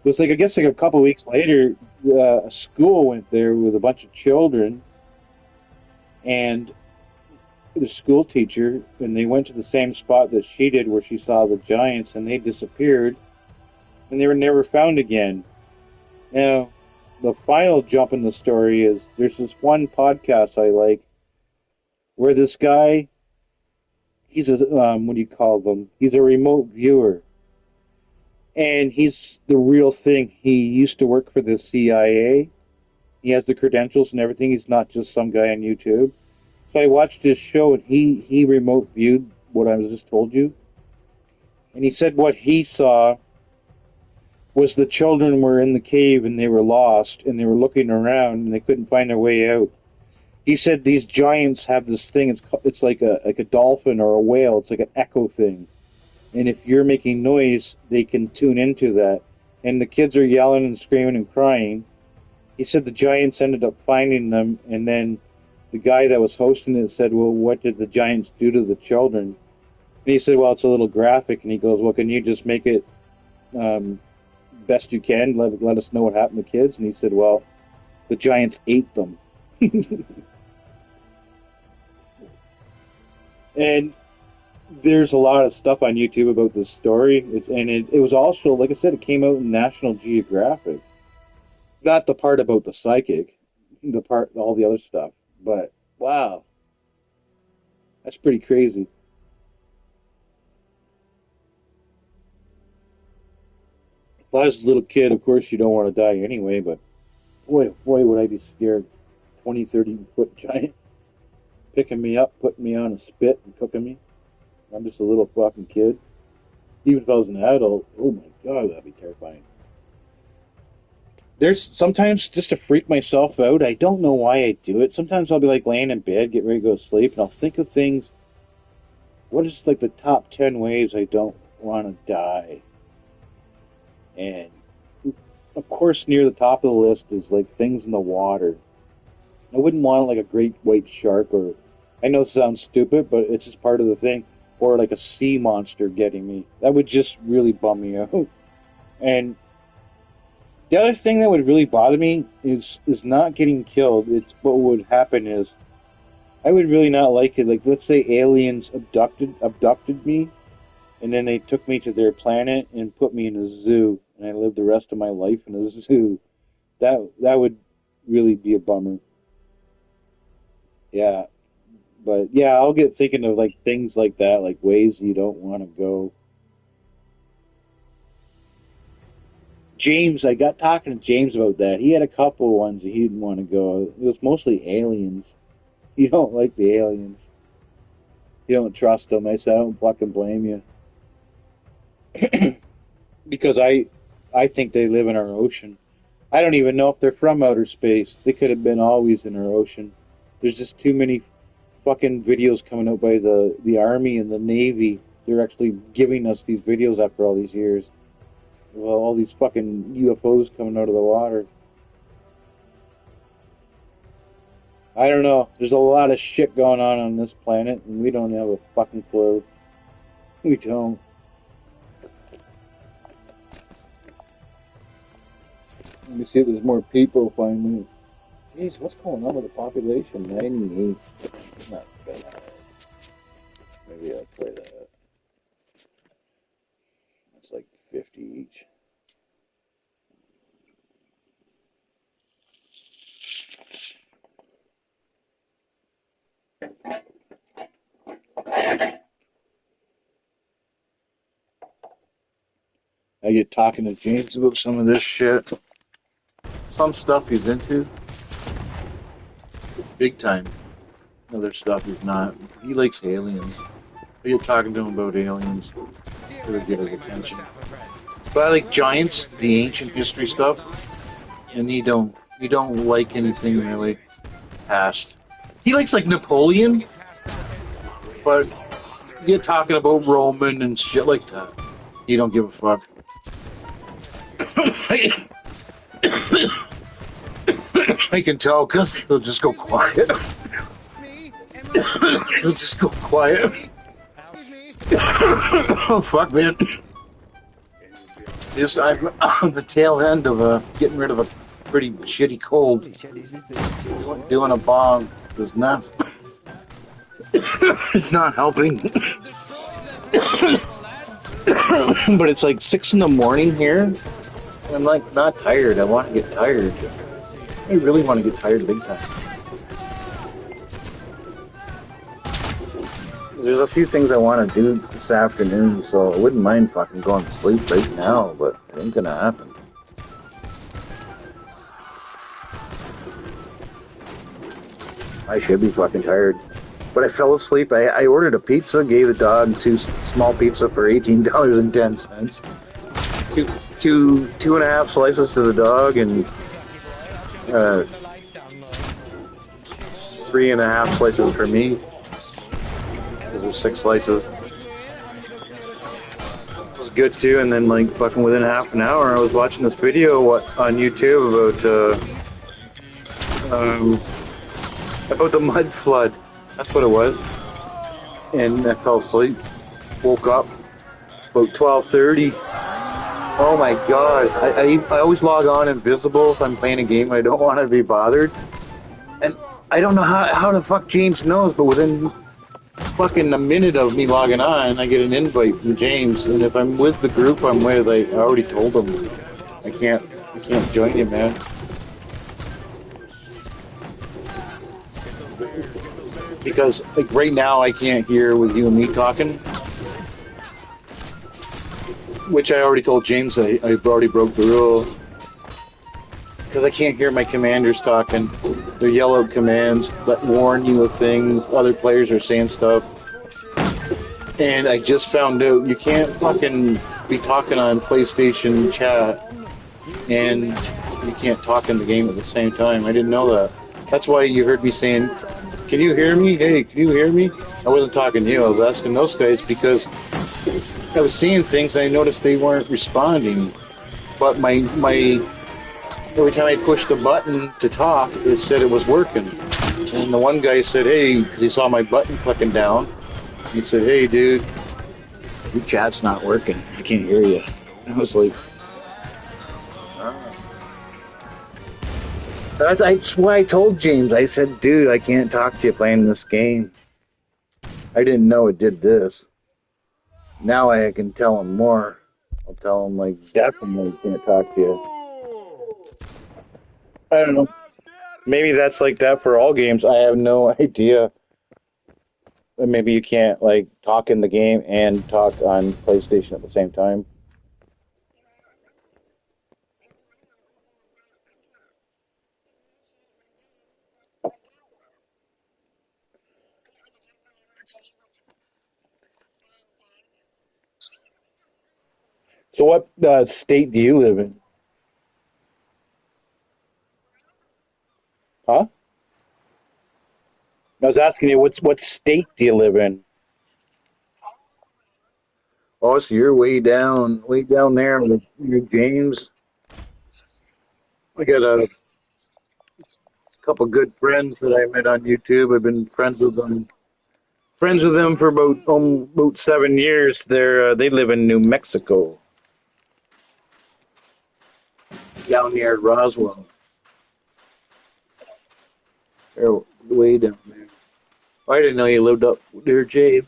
Speaker 2: It was like, I guess, like a couple of weeks later, a school went there with a bunch of children and the school teacher, and they went to the same spot that she did where she saw the giants, and they disappeared, and they were never found again. Now, the final jump in the story is there's this one podcast I like where this guy, he's a, what do you call them? He's a remote viewer. And he's the real thing. He used to work for the CIA. He has the credentials and everything. He's not just some guy on YouTube. So I watched his show, and he remote viewed what I just told you. And he said what he saw was the children were in the cave and they were lost, and they were looking around and they couldn't find their way out. He said these giants have this thing. It's like a dolphin or a whale. It's like an echo thing. And if you're making noise, they can tune into that. And the kids are yelling and screaming and crying. He said the giants ended up finding them, and then the guy that was hosting it said, well, what did the giants do to the children? And he said, well, it's a little graphic. And he goes, well, can you just make it best you can? Let us know what happened to kids. And he said, well, the giants ate them. And there's a lot of stuff on YouTube about this story. It was also, like I said, it came out in National Geographic. Not the part about the psychic, all the other stuff. But, wow. That's pretty crazy. If I was a little kid, of course you don't want to die anyway, but boy, would I be scared. 20, 30-foot giant picking me up, putting me on a spit and cooking me. I'm just a little fucking kid. Even if I was an adult, oh my god, that'd be terrifying. There's sometimes, just to freak myself out, I don't know why I do it. Sometimes I'll be like laying in bed, get ready to go to sleep, and I'll think of things. What is like the top 10 ways I don't want to die? And of course, near the top of the list is like things in the water. I wouldn't want like a great white shark, or I know this sounds stupid, but it's just part of the thing. Or like a sea monster getting me. That would just really bum me out. And the other thing that would really bother me is not getting killed. It's what would happen is I would really not like it. Like, let's say aliens abducted me, and then they took me to their planet and put me in a zoo, and I lived the rest of my life in a zoo. That would really be a bummer. Yeah. But yeah, I'll get thinking of like things like that, like ways you don't want to go. James, I got talking to James about that. He had a couple of ones that he didn't want to go. It was mostly aliens. You don't like the aliens. You don't trust them. I said, I don't fucking blame you. Because I think they live in our ocean. I don't even know if they're from outer space. They could have been always in our ocean. There's just too many fucking videos coming out by the Army and the Navy. They're actually giving us these videos after all these years. Well, all these fucking UFOs coming out of the water. I don't know. There's a lot of shit going on this planet, and we don't have a fucking clue. We don't. Let me see if there's more people finally. Jeez, what's going on with the population? 98. Not bad. Maybe I'll play that. It's like 50 each. I get talking to James about some of this shit. Some stuff he's into. Big time. Other stuff he's not. He likes aliens. I get talking to him about aliens. To get his attention. But I like giants, the ancient history stuff. And he don't like anything really past. He likes like Napoleon, but you're talking about Roman and shit like that. He don't give a fuck. I can tell because he'll just go quiet. He'll just go quiet. Oh fuck, man! I'm on the tail end of getting rid of a pretty shitty cold. Doing a bomb does not. It's not helping. But it's like 6 in the morning here. I'm like not tired. I want to get tired. I really want to get tired big time. There's a few things I want to do this afternoon, so I wouldn't mind fucking going to sleep right now, but it ain't gonna happen. I should be fucking tired. But I fell asleep. I ordered a pizza, gave the dog 2 small pizza for $18.10. Two and a half slices to the dog and 3.5 slices for me. There were 6 slices. It was good too. And then like fucking within half an hour, I was watching this video on YouTube about the mud flood. That's what it was. And I fell asleep. Woke up about 12:30. Oh my god. I always log on invisible if I'm playing a game I don't want to be bothered. And I don't know how the fuck James knows, but within fucking a minute of me logging on, I get an invite from James. And if I'm with the group I'm with, I already told him I can't join you, man. Because like right now I can't hear with you and me talking, which I already told James I already broke the rule because I can't hear my commanders talking. They're yell out commands that warn you of things. Other players are saying stuff, and I just found out you can't fucking be talking on PlayStation chat and you can't talk in the game at the same time. I didn't know that. That's why you heard me saying, "Can you hear me? Hey, can you hear me?" I wasn't talking to you. I was asking those guys because I was seeing things. I noticed they weren't responding. But my every time I pushed the button to talk, it said it was working. And the one guy said, "Hey," because he saw my button clicking down. He said, "Hey, dude, your chat's not working. I can't hear you." And I was like, that's why I told James. I said, "Dude, I can't talk to you playing this game." I didn't know it did this. Now I can tell him more. I'll tell him, like, definitely can't talk to you. I don't know. Maybe that's like that for all games. I have no idea. Maybe you can't, like, talk in the game and talk on PlayStation at the same time. So what state do you live in? Huh? I was asking you, what state do you live in? Oh, so you're way down there with your James. I got a couple good friends that I met on YouTube. I've been friends with them for about 7 years. They live in New Mexico, down near Roswell. They're way down there. I didn't know you lived up near James.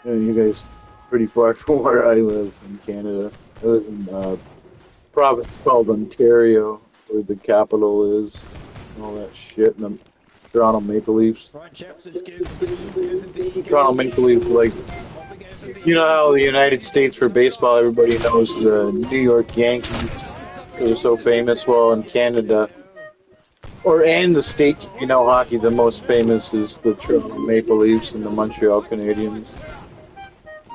Speaker 2: Yeah, you guys pretty far from where I live in Canada. I live in a province called Ontario, where the capital is, and all that shit, and the Toronto Maple Leafs.
Speaker 5: Right, chaps, let's go for B.
Speaker 2: Toronto Maple Leafs, like, you know how the United States for baseball, everybody knows the New York Yankees. They're so famous. Well, in Canada, and the States, you know, hockey, the most famous is the Toronto Maple Leafs and the Montreal Canadiens.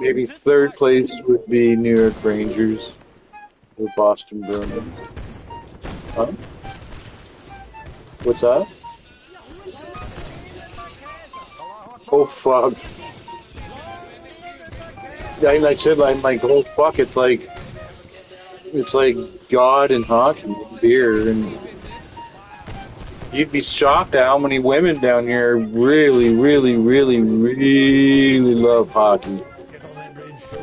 Speaker 2: Maybe third place would be New York Rangers or Boston Bruins. Huh? What's that? Oh, fuck. Yeah, like I said, I'm like, oh, fuck, it's like God and hockey and beer, and you'd be shocked at how many women down here really, really, really, really love hockey.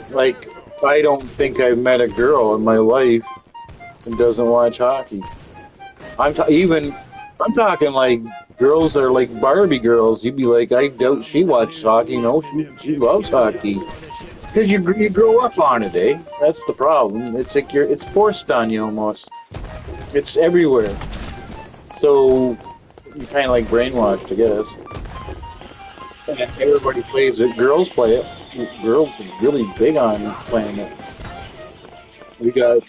Speaker 2: Like, I don't think I've met a girl in my life that doesn't watch hockey. I'm talking like girls that are like Barbie girls. You'd be like, I doubt she watches hockey. No, she loves hockey. Because you grow up on it, eh? That's the problem. It's like it's forced on you almost. It's everywhere. So you're kind of like brainwashed, I guess. And everybody plays it. Girls play it. Girls are really big on playing it. We got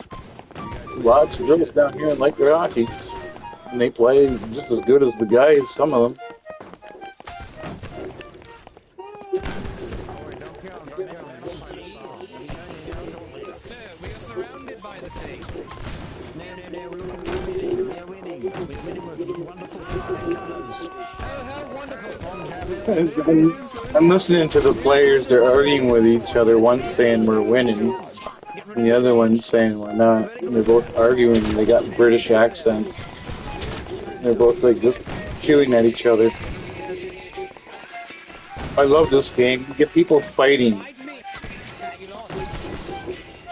Speaker 2: lots of girls down here that like their hockey. And they play just as good as the guys, some of them.
Speaker 5: Sir, we are surrounded by the sea. No, we're winning. We're winning with wonderful flying colours. Oh, how wonderful.
Speaker 2: I'm listening to the players. They're arguing with each other. One's saying we're winning, and the other one's saying we're not. And they're both arguing. They got British accents. They're both like just chewing at each other. I love this game. You get people fighting.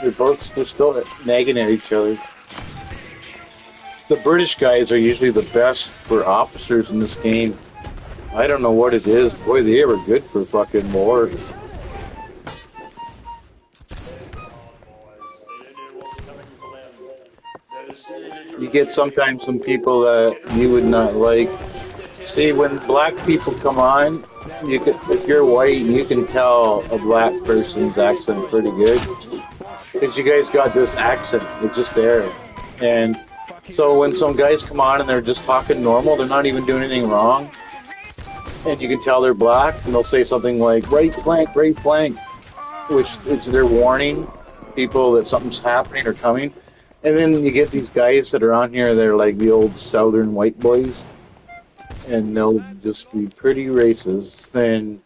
Speaker 2: They're still nagging at each other. The British guys are usually the best for officers in this game. I don't know what it is. Boy, they were good for fucking war. You get sometimes some people that you would not like. See, when black people come on, if you're white, you can tell a black person's accent pretty good. Because you guys got this accent, it's just there. And so when some guys come on and they're just talking normal, they're not even doing anything wrong, and you can tell they're black, and they'll say something like, right flank, which is their warning people that something's happening or coming. And then you get these guys that are on here, they're like the old southern white boys, and they'll just be pretty racist. And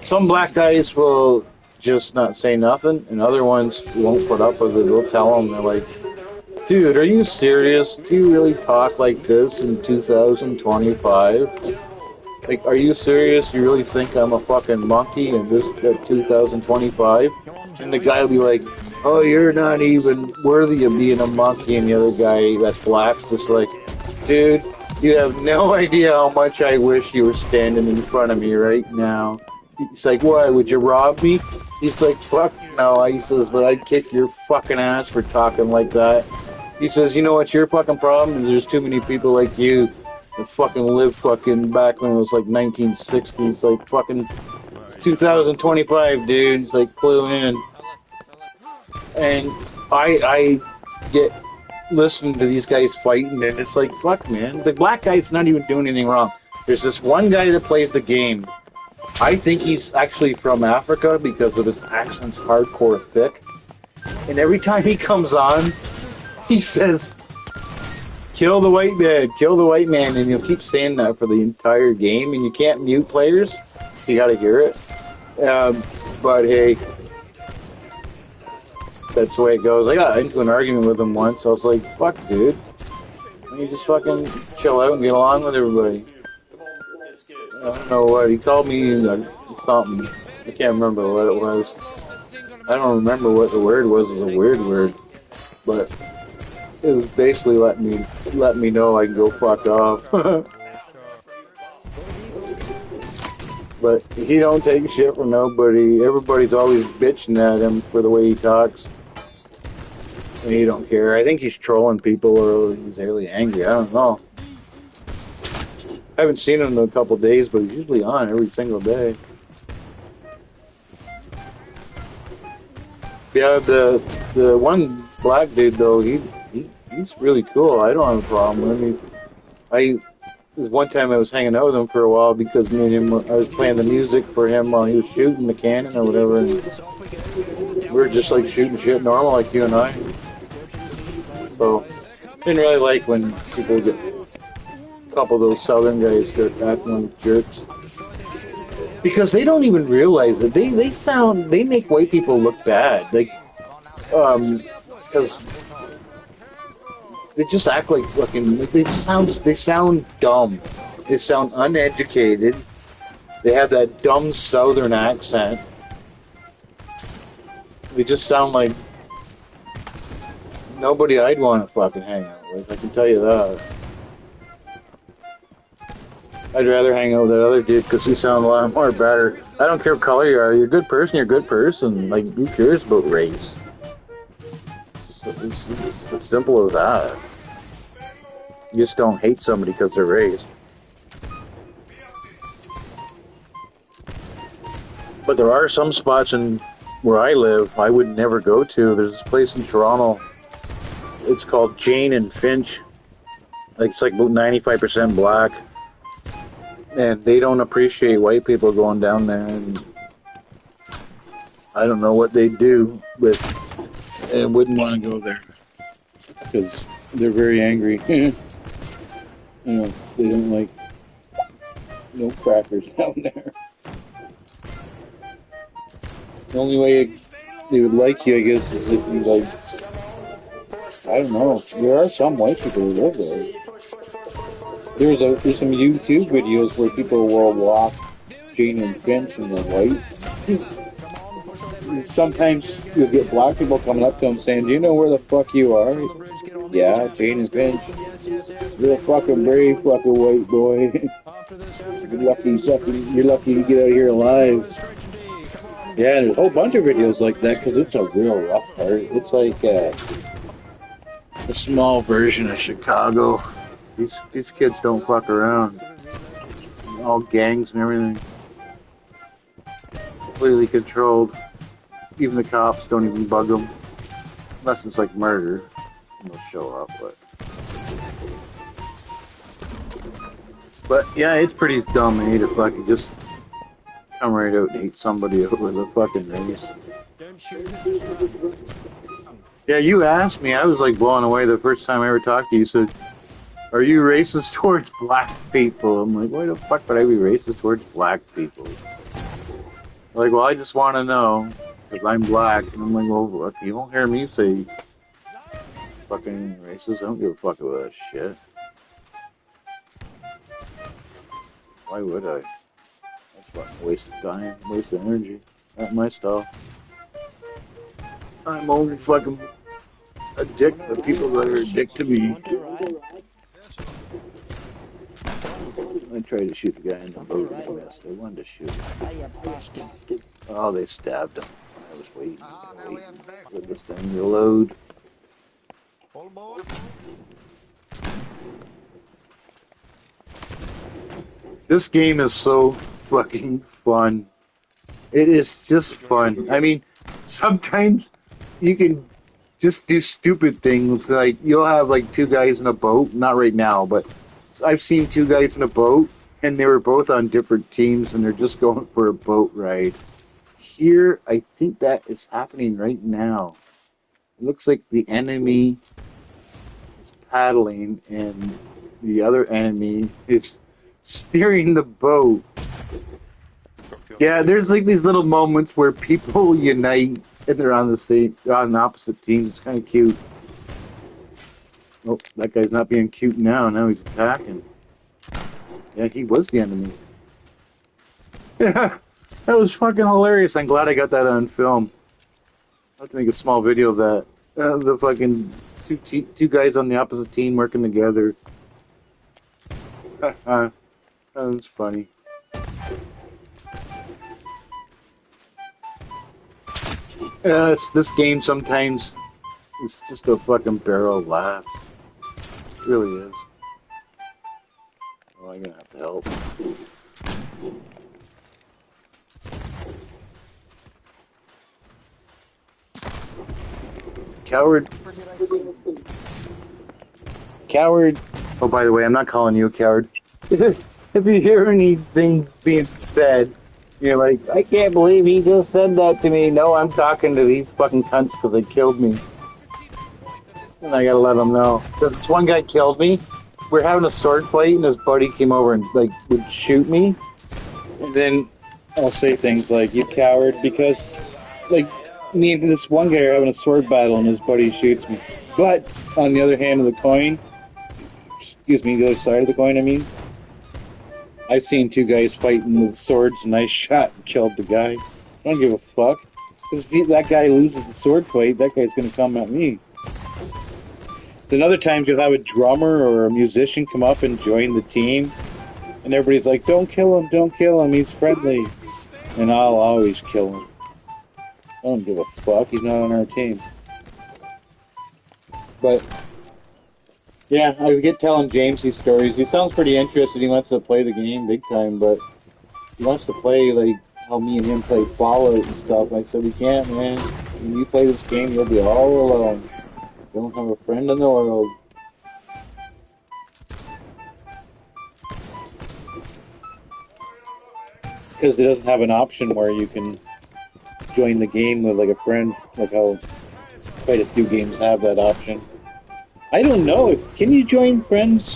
Speaker 2: some black guys will just not say nothing, and other ones won't put up with it. They'll tell them, they're like, dude, are you serious? Do you really talk like this in 2025? Like, are you serious? You really think I'm a fucking monkey in this 2025? And the guy will be like, oh, you're not even worthy of being a monkey. And the other guy that's black's just like, dude, you have no idea how much I wish you were standing in front of me right now. He's like, why, would you rob me? He's like, fuck no. He says, but I'd kick your fucking ass for talking like that. He says, you know what's your fucking problem? There's too many people like you that fucking lived fucking back when it was like 1960s, like fucking 2025, dude. It's like, clue in. And I get listening to these guys fighting, and it's like, fuck, man. The black guy's not even doing anything wrong. There's this one guy that plays the game, I think he's actually from Africa because of his accent's hardcore thick. And every time he comes on, he says, kill the white man, and he'll keep saying that for the entire game, and you can't mute players. You gotta hear it. But hey, that's the way it goes. I got into an argument with him once. I was like, fuck, dude. Why don't you just fucking chill out and get along with everybody? I don't know what. He called me something. I can't remember what it was. I don't remember what the word was. It was a weird word. But it was basically let me know I can go fuck off. But he don't take shit from nobody. Everybody's always bitching at him for the way he talks. And he don't care. I think he's trolling people or he's really angry. I don't know. I haven't seen him in a couple of days, but he's usually on every single day. Yeah, the one black dude though, he's really cool. I don't have a problem with him. There's one time I was hanging out with him for a while because me and him, I was playing the music for him while he was shooting the cannon or whatever, and we were just like shooting shit normal like you and I. So, didn't really like when people get a couple of those southern guys start acting like jerks. Because they don't even realize it. They make white people look bad. Like, because they just act like fucking, they sound dumb. They sound uneducated. They have that dumb southern accent. They just sound like nobody I'd want to fucking hang out with, I can tell you that. I'd rather hang out with that other dude because he sounds a lot more better. I don't care what color you are. You're a good person, you're a good person. Like, who cares about race? It's as simple as that. You just don't hate somebody because they're race. But there are some spots where I live I would never go to. There's this place in Toronto. It's called Jane and Finch. It's like about 95% black. And they don't appreciate white people going down there. And I don't know what they do, but I wouldn't want to go there. Because they're very angry. You know, they don't like no crackers down there. The only way they would like you, I guess, is if you like, I don't know. There are some white people who live there. There's some YouTube videos where people will walk Jane and Finch and they're white. Sometimes you'll get black people coming up to them saying, "Do you know where the fuck you are?" Yeah, Jane and Finch. You're a fucking brave fucking white boy. You're lucky to get out of here alive. Yeah, there's a whole bunch of videos like that because it's a real rough part. It's like a small version of Chicago. These kids don't fuck around. All gangs and everything. Completely controlled. Even the cops don't even bug them. Unless it's like murder. They'll show up, but yeah, it's pretty dumb. I hate it fucking just come right out and hate somebody over the fucking race. Yeah, you asked me. I was like blown away the first time I ever talked to you. You said, "Are you racist towards black people?" I'm like, why the fuck would I be racist towards black people? Like, well, I just want to know because I'm black. And I'm like, well, if you won't hear me say fucking racist, I don't give a fuck about that shit. Why would I? That's fucking waste of time, waste of energy. Not my style. I'm only fucking a dick to people that are a dick to me. I tried to shoot the guy in the boat and I missed. I wanted to shoot him. Oh, they stabbed him. I was waiting for this thing to load. This game is so fucking fun. It is just fun. I mean, sometimes you can just do stupid things. Like, you'll have like two guys in a boat. Not right now, but I've seen two guys in a boat and they were both on different teams, and they're just going for a boat ride. Here, I think that is happening right now. It looks like the enemy is paddling, and the other enemy is steering the boat. Yeah, there's like these little moments where people unite and they're on on opposite teams. It's kind of cute. Oh, that guy's not being cute now. Now he's attacking. Yeah, he was the enemy. Yeah, that was fucking hilarious. I'm glad I got that on film. I'll have to make a small video of that. The fucking two guys on the opposite team working together. That was funny. This game sometimes it's just a fucking barrel laugh. It really is. Oh, I'm gonna have to help. Coward. Coward. Oh, by the way, I'm not calling you a coward. If you hear any things being said, you're like, I can't believe he just said that to me. No, I'm talking to these fucking cunts because they killed me. And I gotta let them know. Because this one guy killed me. We're having a sword fight, and his buddy came over and, like, would shoot me. And then I'll say things like, you coward, because, like, me and this one guy are having a sword battle, and his buddy shoots me. But, on the other hand of the coin, excuse me, the other side of the coin, I mean, I've seen two guys fighting with swords, and I shot and killed the guy. I don't give a fuck. Because if that guy loses the sword fight, that guy's going to come at me. Then other times you'll have a drummer or a musician come up and join the team, and everybody's like, don't kill him, he's friendly. And I'll always kill him. I don't give a fuck, he's not on our team. But, yeah, I get telling James these stories. He sounds pretty interested, he wants to play the game big time, but he wants to play like how me and him play Fallout and stuff. I said, we can't, man. When you play this game, you'll be all alone. You don't have a friend in the world. Because it doesn't have an option where you can join the game with like a friend, like how quite a few games have that option. I don't know. Can you join friends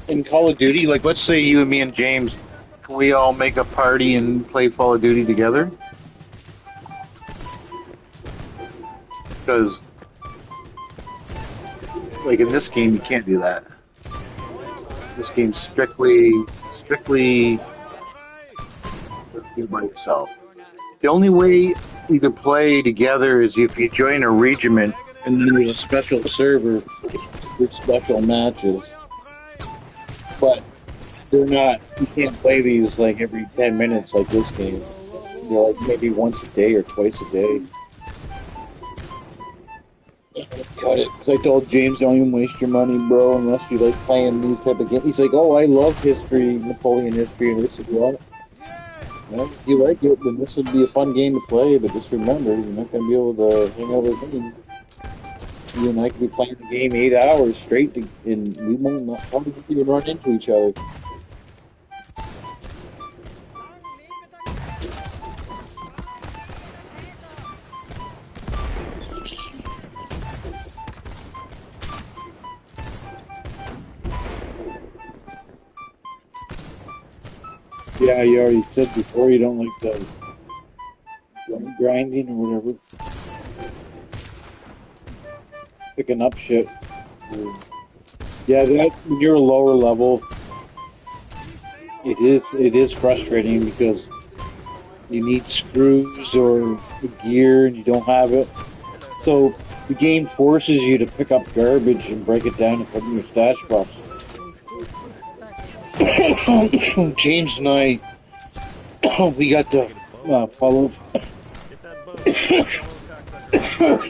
Speaker 2: in Call of Duty? Like, let's say you and me and James, can we all make a party and play Call of Duty together? Because, like in this game, you can't do that. This game's strictly you're by yourself. The only way you can play together is if you join a regiment, and then there's a special server with special matches. But they're not. You can't play these like every 10 minutes like this game. They're like maybe once a day or twice a day. Cut it. Because I told James, don't even waste your money, bro, unless you like playing these type of games. He's like, oh, I love history, Napoleon history, and this is what. Well, if you like it, then this would be a fun game to play, but just remember, you're not going to be able to hang out with me. You and I could be playing the game 8 hours straight, and we won't not probably even run into each other. Yeah, you already said before you don't like the grinding or whatever. Picking up shit. Yeah, that when you're a lower level, it is frustrating because you need screws or gear and you don't have it. So the game forces you to pick up garbage and break it down and put it in your stash box. James and I, we got to follow.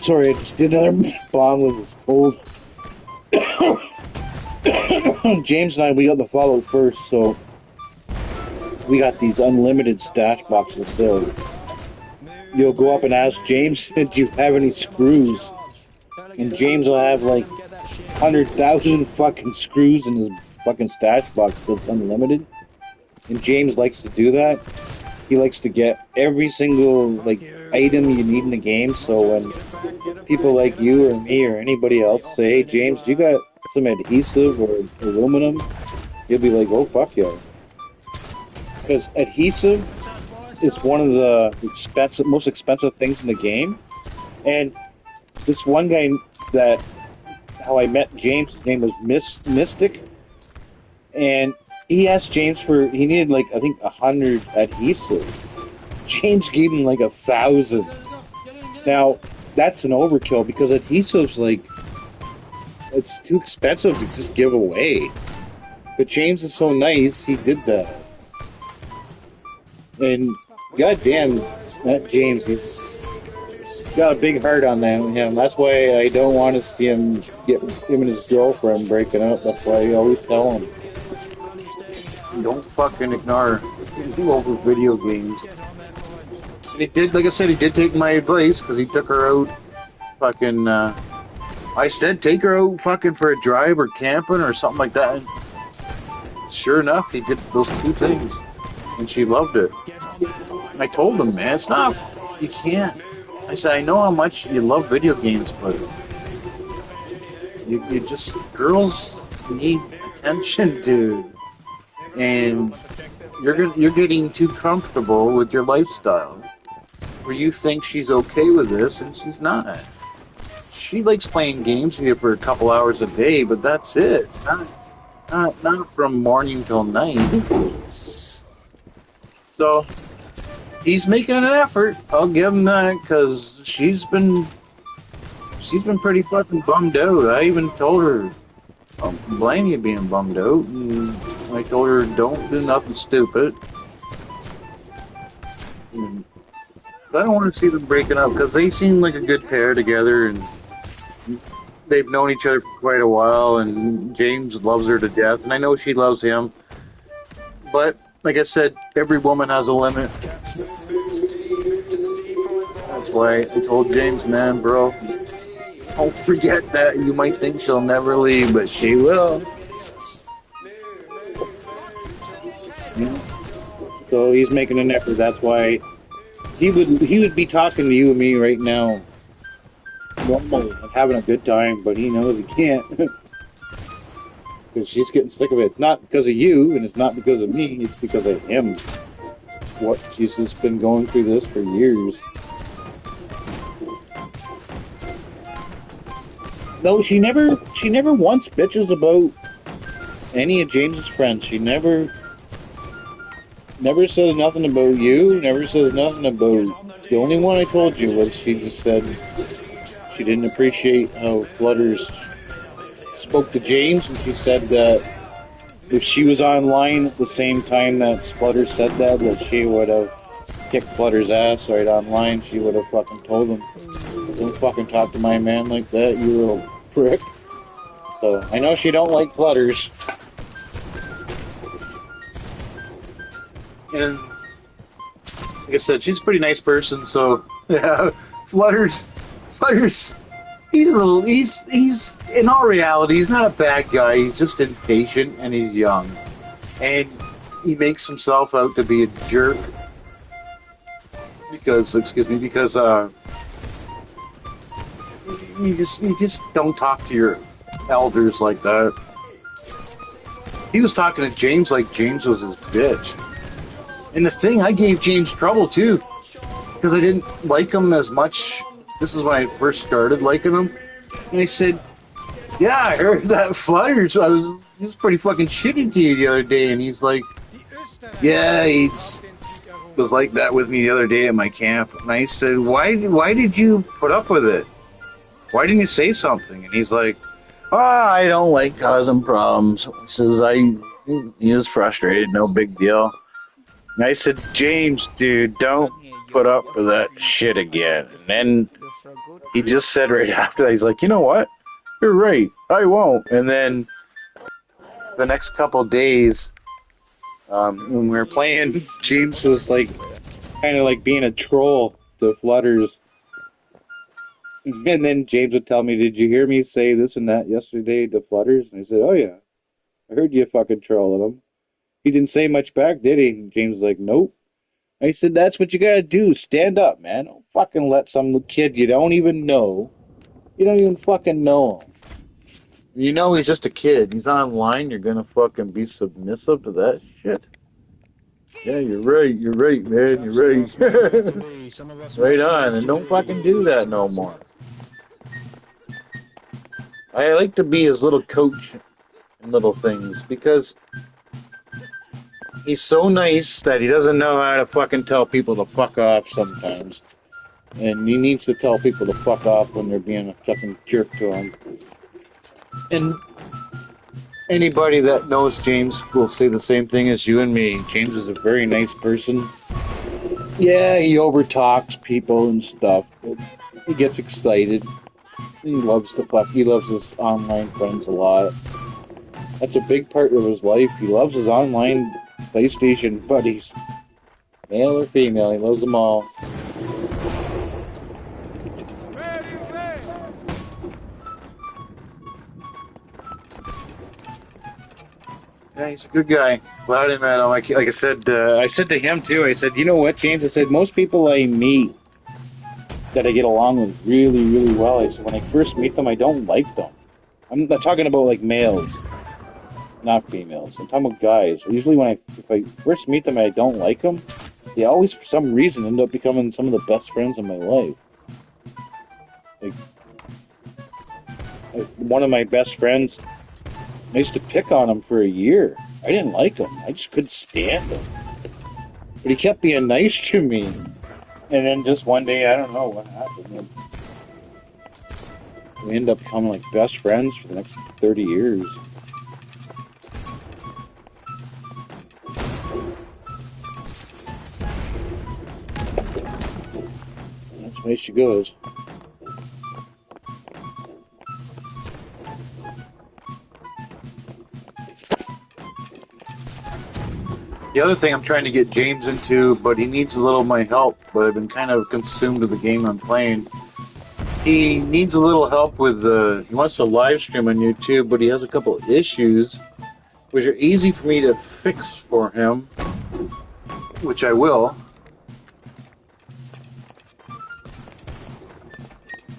Speaker 2: Sorry, I just did another bomb with this cold. James and I, we got the follow first, so we got these unlimited stash boxes. So you'll go up and ask James, do you have any screws? And James will have like 100,000 fucking screws in his fucking stash box that's unlimited. And James likes to do that. He likes to get every single like item you need in the game. So when people like you or me or anybody else say, "Hey James, do you got some adhesive or aluminum?" You'll be like, "Oh fuck yeah!" Because adhesive is one of the most expensive things in the game. And this one guy that how I met James, his name was Mystic, and he asked James for he needed like I think 100 adhesive. James gave him like 1,000. Now that's an overkill because adhesive's like it's too expensive to just give away. But James is so nice, he did that. And goddamn, that James, he's got a big heart on him. That's why I don't want to see him get him and his girlfriend breaking up. That's why I always tell him, don't fucking ignore over video games. And he did, like I said, he did take my advice because he took her out fucking. I said take her out fucking for a drive or camping or something like that. And sure enough, he did those two things, and she loved it. And I told him, man, it's not. You can't. I said, I know how much you love video games, but you just girls need attention, dude, and you're getting too comfortable with your lifestyle, where you think she's okay with this, and she's not. She likes playing games with you for a couple hours a day, but that's it. Not from morning till night. So he's making an effort. I'll give him that because she's been pretty fucking bummed out. I even told her, I don't blame you being bummed out. And I told her, don't do nothing stupid. And I don't want to see them breaking up because they seem like a good pair together, and they've known each other for quite a while. And James loves her to death, and I know she loves him. But like I said, every woman has a limit. That's why I told James, man, bro, don't forget that. You might think she'll never leave, but she will. So he's making an effort. That's why he would be talking to you and me right now, normally, having a good time, but he knows he can't. Because she's getting sick of it. It's not because of you, and it's not because of me. It's because of him. What she's just been going through this for years. No, she never once bitches about any of James's friends. She never says nothing about you. Never says nothing about. The only one I told you was she just said she didn't appreciate how Flutters spoke to James, and she said that if she was online at the same time that Flutter said that she would have kicked Flutter's ass right online. She would have fucking told him, don't fucking talk to my man like that, you little prick. So, I know she don't like Flutters. And, like I said, she's a pretty nice person, so, yeah, Flutters, he's in all reality, he's not a bad guy, he's just impatient and he's young. And he makes himself out to be a jerk. Because you just don't talk to your elders like that. He was talking to James like James was his bitch. And the thing, I gave James trouble too, because I didn't like him as much. This is when I first started liking him. And I said, yeah, I heard that Flutters. He was pretty fucking shitty to you the other day. And he's like, yeah, he was like that with me the other day at my camp. And I said, why did you put up with it? Why didn't you say something? And he's like, I don't like causing problems. He says, he was frustrated, no big deal. And I said, James, dude, don't put up with that shit again. And then he just said right after that, he's like, you know what? You're right. I won't. And then the next couple of days, when we were playing, James was like, kind of like being a troll to Flutters. And then James would tell me, did you hear me say this and that yesterday to Flutters? And I said, oh yeah, I heard you fucking trolling him. He didn't say much back, did he? And James was like, nope. I said, that's what you gotta do. Stand up, man. Don't fucking let some kid you don't even know. You don't even fucking know him. You know he's just a kid. He's online. You're gonna fucking be submissive to that shit. Yeah, you're right. You're right, man. You're
Speaker 5: Tough stuff, doesn't have to
Speaker 2: right.
Speaker 5: be. Some of us
Speaker 2: Right
Speaker 5: must
Speaker 2: on.
Speaker 5: live
Speaker 2: And
Speaker 5: to
Speaker 2: don't
Speaker 5: be.
Speaker 2: fucking do that no more. I like to be his little coach in little things because he's so nice that he doesn't know how to fucking tell people to fuck off sometimes. And he needs to tell people to fuck off when they're being a fucking jerk to him. And anybody that knows James will say the same thing as you and me. James is a very nice person. Yeah, he overtalks people and stuff, but he gets excited. He loves the fuck. He loves his online friends a lot. That's a big part of his life. He loves his online PlayStation buddies, male or female. He loves them all. Yeah, he's a good guy. Glad I met him. Like I said, I said to him too. I said, you know what, James? I said most people I meet that I get along with really, really well. I said when I first meet them, I don't like them. I'm not talking about like males, not females. I'm talking about guys. Usually, if I first meet them and I don't like them, they always, for some reason, end up becoming some of the best friends in my life. Like one of my best friends, I used to pick on him for a year. I didn't like him. I just couldn't stand him. But he kept being nice to me. And then just one day, I don't know what happened. We ended up becoming like best friends for the next 30 years. And that's the way she goes. The other thing I'm trying to get James into, but he needs a little of my help, but I've been kind of consumed with the game I'm playing. He needs a little help with he wants to live stream on YouTube, but he has a couple of issues, which are easy for me to fix for him, which I will.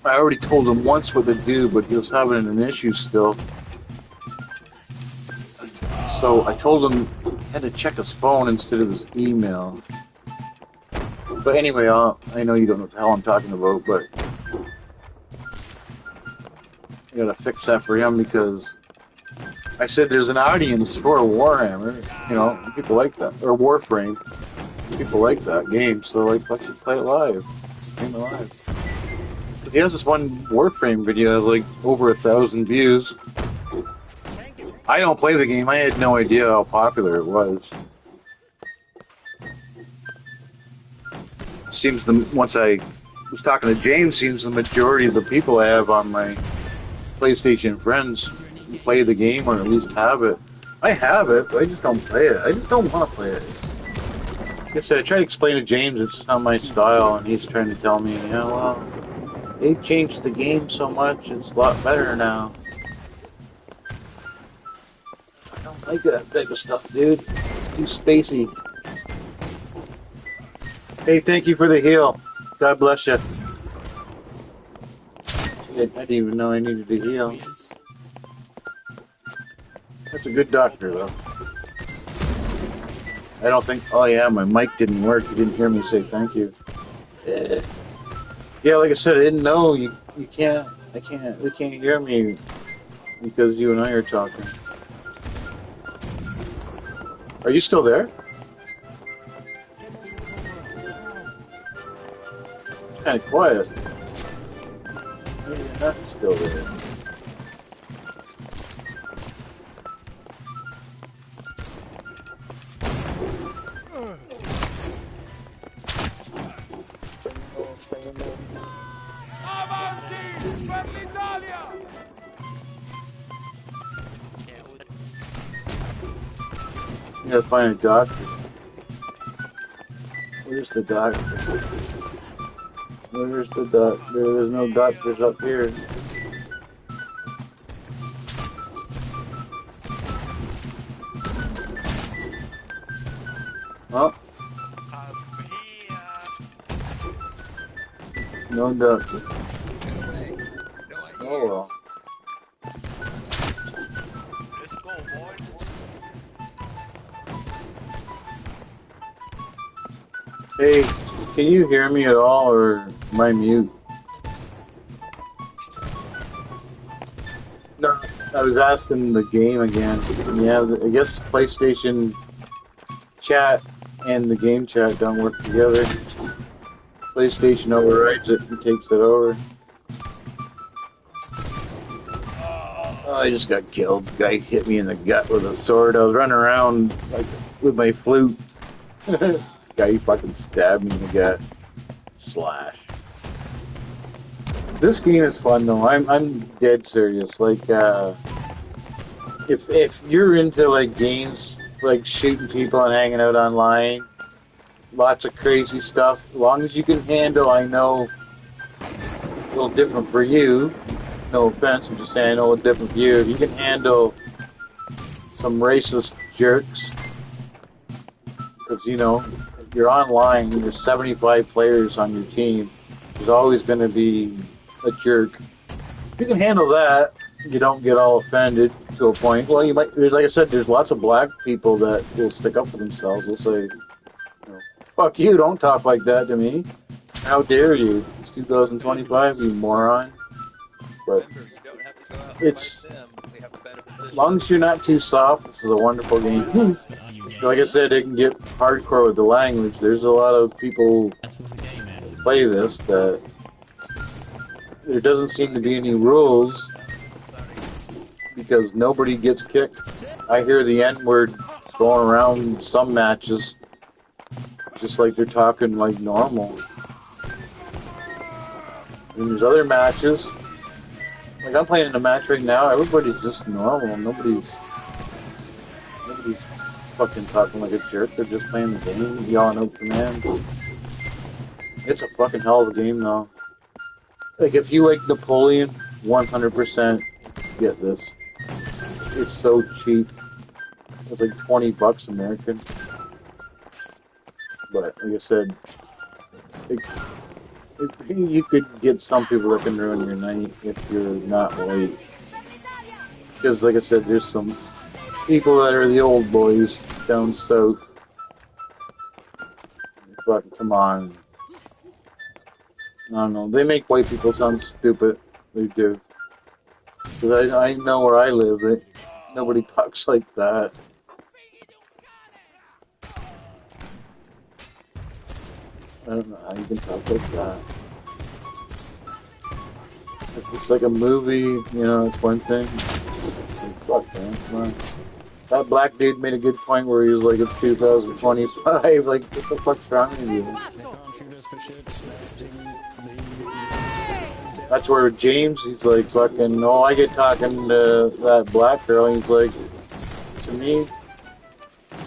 Speaker 2: I already told him once what to do, but he was having an issue still. So I told him he had to check his phone instead of his email. But anyway, I know you don't know what the hell I'm talking about, but I gotta fix that for him because I said there's an audience for Warhammer, you know, people like that, or Warframe. People like that game, so like, let's just play it live. Game it live. But he has this one Warframe video that has like over 1,000 views. I don't play the game. I had no idea how popular it was. Seems once I was talking to James, seems the majority of the people I have on my PlayStation friends play the game or at least have it. I have it, but I just don't play it. I just don't want to play it. Like I said, I try to explain to James it's just not my style, and he's trying to tell me, yeah, well, they've changed the game so much, it's a lot better now. I don't like that type of stuff, dude. It's too spacey. Hey, thank you for the heal. God bless you. I didn't even know I needed to heal. That's a good doctor, though. I don't think... Oh, yeah, my mic didn't work. You didn't hear me say thank you. Yeah, like I said, I didn't know. You can't... They can't hear me because you and I are talking. Are you still there? It's kind of quiet. Maybe you're not still there. You gotta find a doctor. Where's the doctor? Where's the doctor? There's no doctors up here. Oh, no duck. Oh well.
Speaker 3: Let's go, boy.
Speaker 2: Hey, can you hear me at all, or am I mute? No, I was asking the game again. Yeah, I guess PlayStation chat and the game chat don't work together. PlayStation overrides it and takes it over. Oh, I just got killed. Guy hit me in the gut with a sword. I was running around like with my flute. Guy fucking stabbed me in the gut. Slash. This game is fun though. I'm dead serious. Like if you're into like games like shooting people and hanging out online, lots of crazy stuff. As long as you can handle, I know a little different for you. No offense, I'm just saying I know a different for you. If you can handle some racist jerks, because you know if you're online, there's 75 players on your team. There's always going to be a jerk. If you can handle that, you don't get all offended to a point. Well, you might, like I said, there's lots of black people that will stick up for themselves. They'll say, you know, fuck you, don't talk like that to me. How dare you? It's 2025, you moron. But it's, as long as you're not too soft, this is a wonderful game. Like I said, it can get hardcore with the language. There's a lot of people that play this that there doesn't seem to be any rules because nobody gets kicked. I hear the N-word going around some matches just like they're talking like normal. And there's other matches, like I'm playing in a match right now, everybody's just normal. Nobody's fucking talking like a jerk. They're just playing the game, yelling out commands. It's a fucking hell of a game though. Like if you like Napoleon, 100% get this. It's so cheap. It's like $20 American. But like I said, you could get some people that can ruin your night if you're not white. Because like I said, there's some people that are the old boys down south. Fucking come on. I don't know. They make white people sound stupid. They do. Because I know where I live, nobody talks like that. I don't know how you can talk like that. If it's like a movie, you know, it's one thing. Like, fuck, man, come on. That black dude made a good point where he was like, it's 2025. Like, what the fuck's wrong with you? That's where James, he's like, fucking, oh, I get talking to that black girl, and he's like, to me,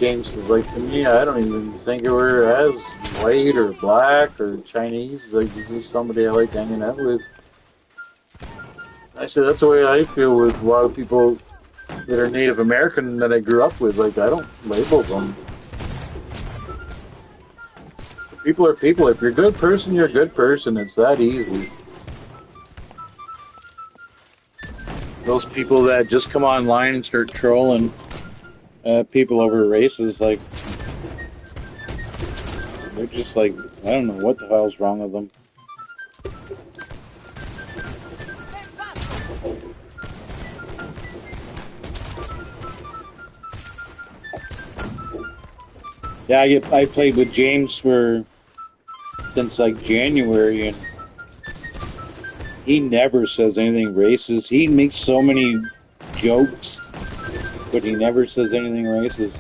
Speaker 2: James is like, to me, I don't even think of her as white or black or Chinese. Like, this is somebody I like hanging out with. I said, that's the way I feel with a lot of people that are Native American that I grew up with. Like, I don't label them. People are people. If you're a good person, you're a good person. It's that easy. Those people that just come online and start trolling people over races, like, they're just like, I don't know what the hell's wrong with them. Yeah, I played with James since like January, and he never says anything racist. He makes so many jokes, but he never says anything racist.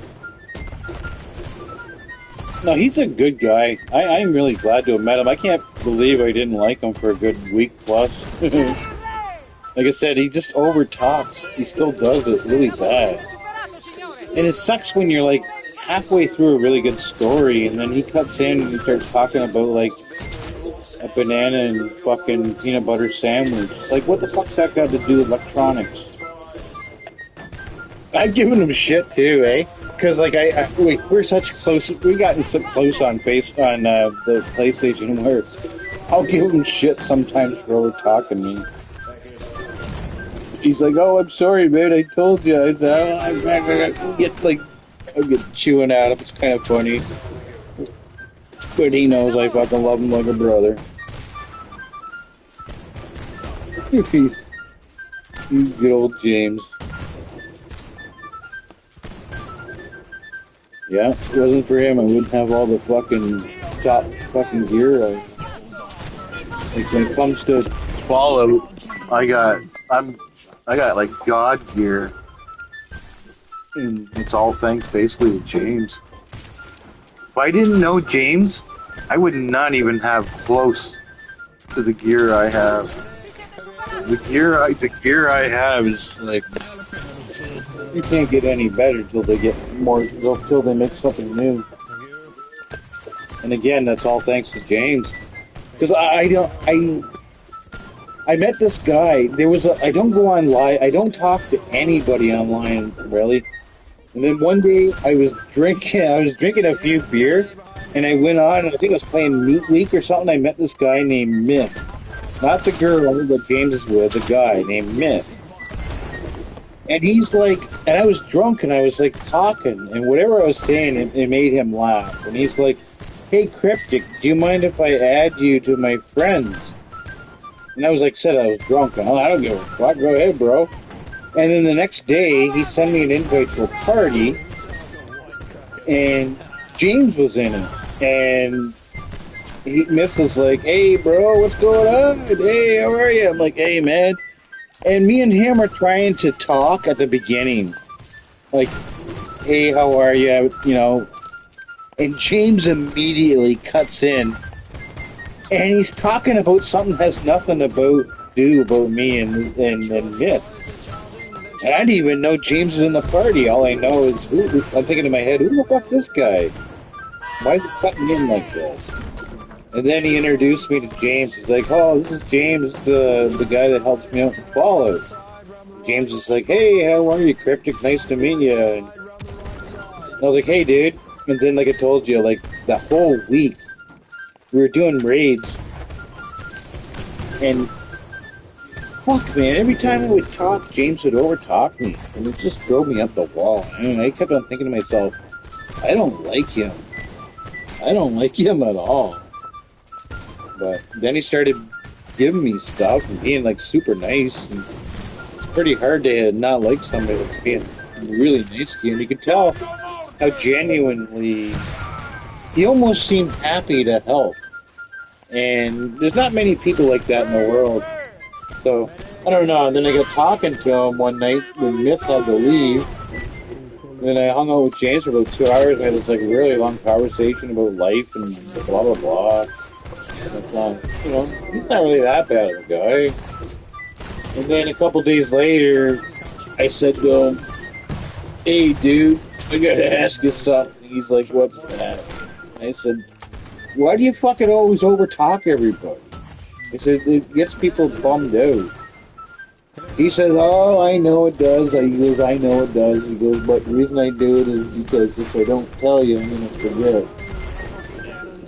Speaker 2: No, he's a good guy. I'm really glad to have met him. I can't believe I didn't like him for a good week plus. Like I said, he just overtalks. He still does it really bad. And it sucks when you're like halfway through a really good story, and then he cuts in and he starts talking about like a banana and fucking peanut butter sandwich. Like, what the fuck's that got to do with electronics? I've given him shit too, eh? Because like we're such close. We gotten so close on the PlayStation where I'll give him shit sometimes for over talking to me. He's like, "Oh, I'm sorry, man. I told you." I said, "Oh, I get chewing at him. It's kind of funny, but he knows I fucking love him like a brother." He's good old James. Yeah, if it wasn't for him, I wouldn't have all the fucking top fucking gear. Like when it comes to Fallout, I got like God gear, and it's all thanks basically to James. If I didn't know James, I would not even have close to the gear I have. The gear I have is like you can't get any better till they get more till they make something new. And again, that's all thanks to James. Because I met this guy. I don't go online. I don't talk to anybody online really. And then one day I was drinking a few beer, and I went on. And I think I was playing Meat Week or something. I met this guy named Myth, not the girl that James is with. The guy named Myth. And he's like, and I was drunk, and I was like talking, and whatever I was saying, it made him laugh. And he's like, "Hey, Cryptic, do you mind if I add you to my friends?" And I was like, I was drunk. I don't give a fuck. Go ahead, bro. And then the next day, he sent me an invite to a party, and James was in it. And Myth was like, "Hey, bro, what's going on? Hey, how are you?" I'm like, "Hey, man." And me and him are trying to talk at the beginning. Like, "Hey, how are you?" You know. And James immediately cuts in. And he's talking about something that has nothing to do about me and Myth. And I didn't even know James was in the party. All I know is, I'm thinking in my head, who the fuck's this guy? Why is he cutting in like this? And then he introduced me to James. He's like, "Oh, this is James, the guy that helps me out in Fallout." James is like, "Hey, how are you, Cryptic? Nice to meet you." And I was like, "Hey, dude." And then, like I told you, like the whole week, we were doing raids. And fuck, man, every time I would talk, James would overtalk me. And it just drove me up the wall. And I kept on thinking to myself, I don't like him. I don't like him at all. But then he started giving me stuff and being like super nice. And it's pretty hard to not like somebody that's being really nice to you. And you could tell how genuinely he almost seemed happy to help. And there's not many people like that in the world. So, I don't know. And then I got talking to him one night when Myth had to leave. And then I hung out with James for about 2 hours. And had this like really long conversation about life and blah, blah, blah. And you know, he's not really that bad of a guy. And then a couple days later, I said to him, "Hey, dude, I gotta ask you something." He's like, "What's that?" I said, "Why do you fucking always overtalk everybody?" He said, "It gets people bummed out." He says, "Oh, I know it does." He goes, "I know it does." He goes, "But the reason I do it is because if I don't tell you, I'm gonna forget."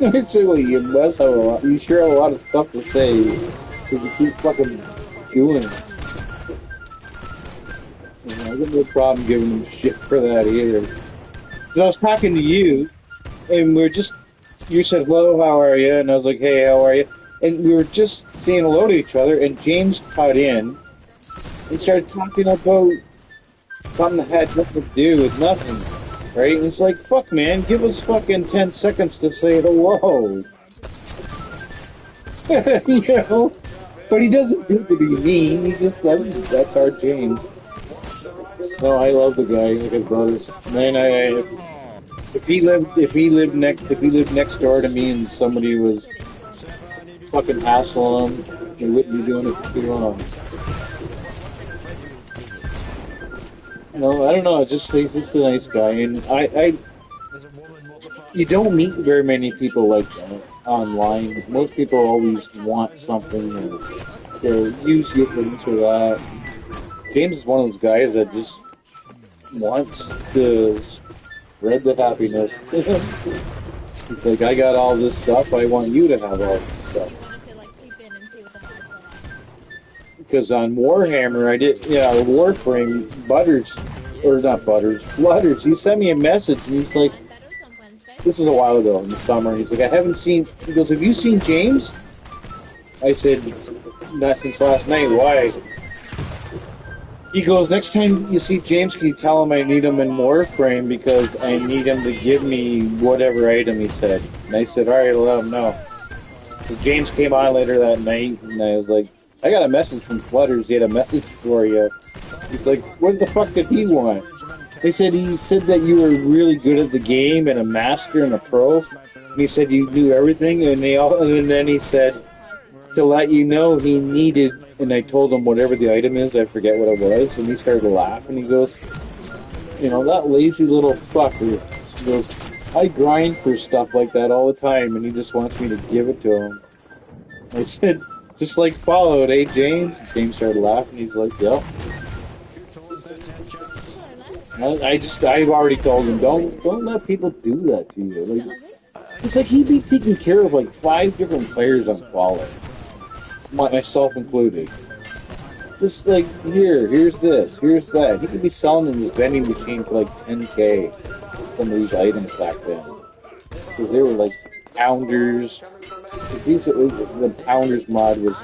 Speaker 2: I said, "Well, you must have a lot. You sure have a lot of stuff to say because you keep fucking doing it." You know, I got no problem giving him shit for that either. So I was talking to you, and you said, "Hello, how are you?" And I was like, "Hey, how are you?" And we were just saying hello to each other, and James cut in and started talking about something that had nothing to do with nothing, right? And it's like, fuck, man, give us fucking 10 seconds to say hello. You know? But he doesn't do it to be mean, he just doesn't. That's our James. No, I love the guy, like his brother. Man, if he lived next door to me and somebody was fucking hassling him, he wouldn't be doing it for too long. No, I don't know. He's just a nice guy, and you don't meet very many people like that online. Most people always want something, or they'll use you for this or that. James is one of those guys that just wants to spread the happiness. He's like, I got all this stuff. I want you to have all this stuff.
Speaker 6: You wanted to like peep in and see what the vibes are like.
Speaker 2: Because on Warhammer, I did, yeah, Warframe, Butters, he sent me a message and he's like,
Speaker 6: And Betters on Wednesday.
Speaker 2: this is a while ago in the summer. He's like, I haven't seen, he goes, have you seen James? I said, not since last night. Why? He goes, next time you see James, can you tell him I need him in Warframe because I need him to give me whatever item he said. And I said, all right, I'll let him know. So James came on later that night, and I was like, I got a message from Flutters. He had a message for you. He's like, what the fuck did he want? They said he said that you were really good at the game and a master and a pro. And he said you knew everything, and then he said to let you know he needed. And I told him whatever the item is, I forget what it was, and he started laughing. He goes, you know, that lazy little fucker. He goes, I grind for stuff like that all the time, and he just wants me to give it to him. I said, just like followed, eh, James? James started laughing. He's like, yep. I've already told him, don't let people do that to you. Like, it's like he'd be taking care of like 5 different players on Follow. Myself included. Just like, here's this, here's that. He could be selling in this vending machine for like 10K, some of these items back then. Because they were like pounders. The pounders mod was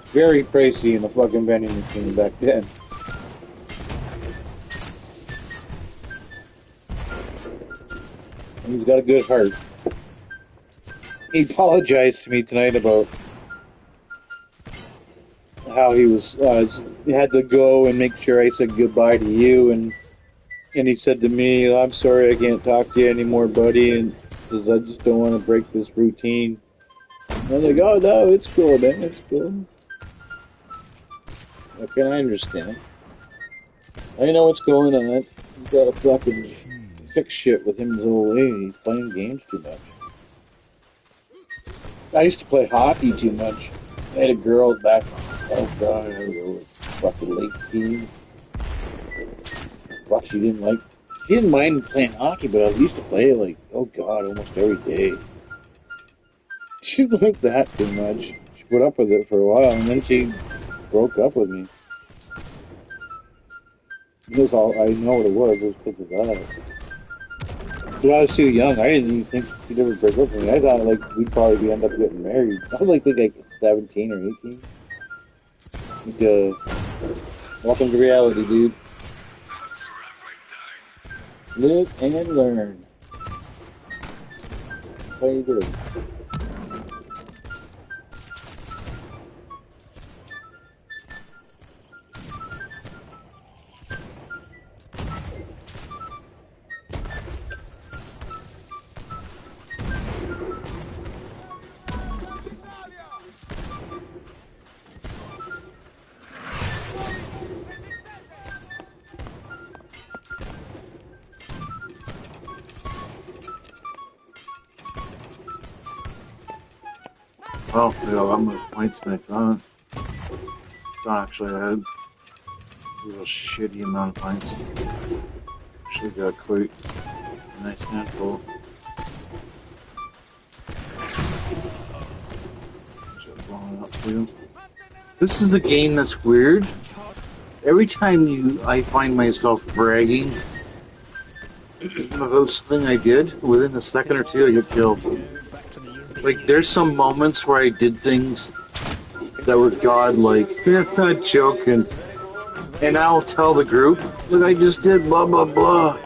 Speaker 2: very pricey in the fucking vending machine back then. And he's got a good heart. He apologized to me tonight about how he was had to go and make sure I said goodbye to you, and he said to me, I'm sorry I can't talk to you anymore, buddy, and because I just don't want to break this routine. And I was like, oh no, it's cool, man, it's cool. Okay, I understand. I know what's going on. He's got to fucking fix shit with him his old age. He's playing games too much. I used to play hockey too much. I had a girl back, oh god, I don't know, fucking late teen. Fuck, she didn't mind playing hockey, but I used to play like, oh god, almost every day. She liked that too much. She put up with it for a while, and then she broke up with me. It was all, I know what it was because of that. But I was too young, I didn't even think she'd ever break up with me. I thought like we'd probably end up getting married. I was like, 17 or 18. Welcome to reality, dude. Live and learn. How you doing? Well, we got a lot more points next on. Actually, I had a real shitty amount of points. Actually got quite a nice handful. Just blowing up for you. This is a game that's weird. Every time I find myself bragging about something I did, within a second or two I get killed. Like, there's some moments where I did things that were godlike. I'm not joking. And I'll tell the group that I just did blah, blah, blah.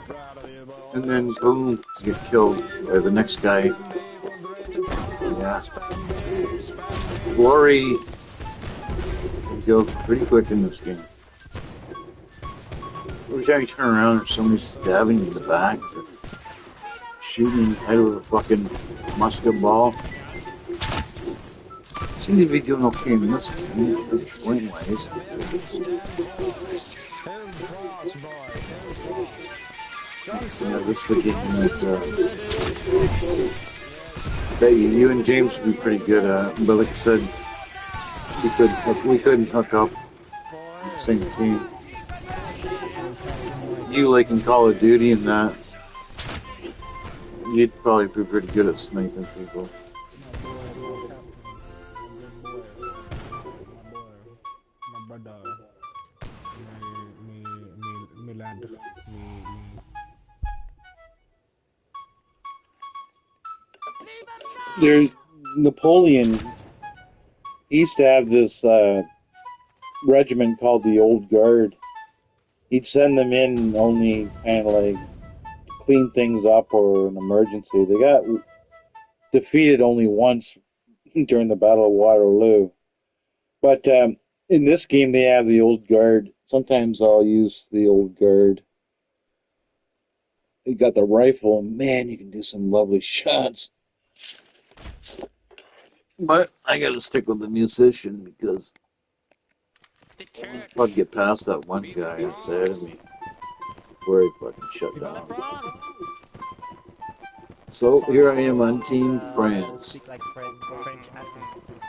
Speaker 2: And then, boom, get killed by the next guy. Yeah. Glory can go pretty quick in this game. Every time you turn around, there's somebody stabbing you in the back. Shooting in the head with a fucking musket ball. Seems to be doing okay in this game, point-wise. Yeah, this is a game that you and James would be pretty good at. But like I said, we couldn't hook up in the same team. you like in Call of Duty and that, you'd probably be pretty good at sniping people.
Speaker 5: My brother, me lad, me.
Speaker 2: There's Napoleon. He used to have this regiment called the Old Guard. He'd send them in only kind of like clean things up or an emergency. They got defeated only once during the Battle of Waterloo. But in this game, they have the Old Guard. Sometimes I'll use the Old Guard. You got the rifle, and man, you can do some lovely shots. But I gotta stick with the musician because I'll get past that one guy that's ahead of me before I fucking shut down. So here I am on Team France.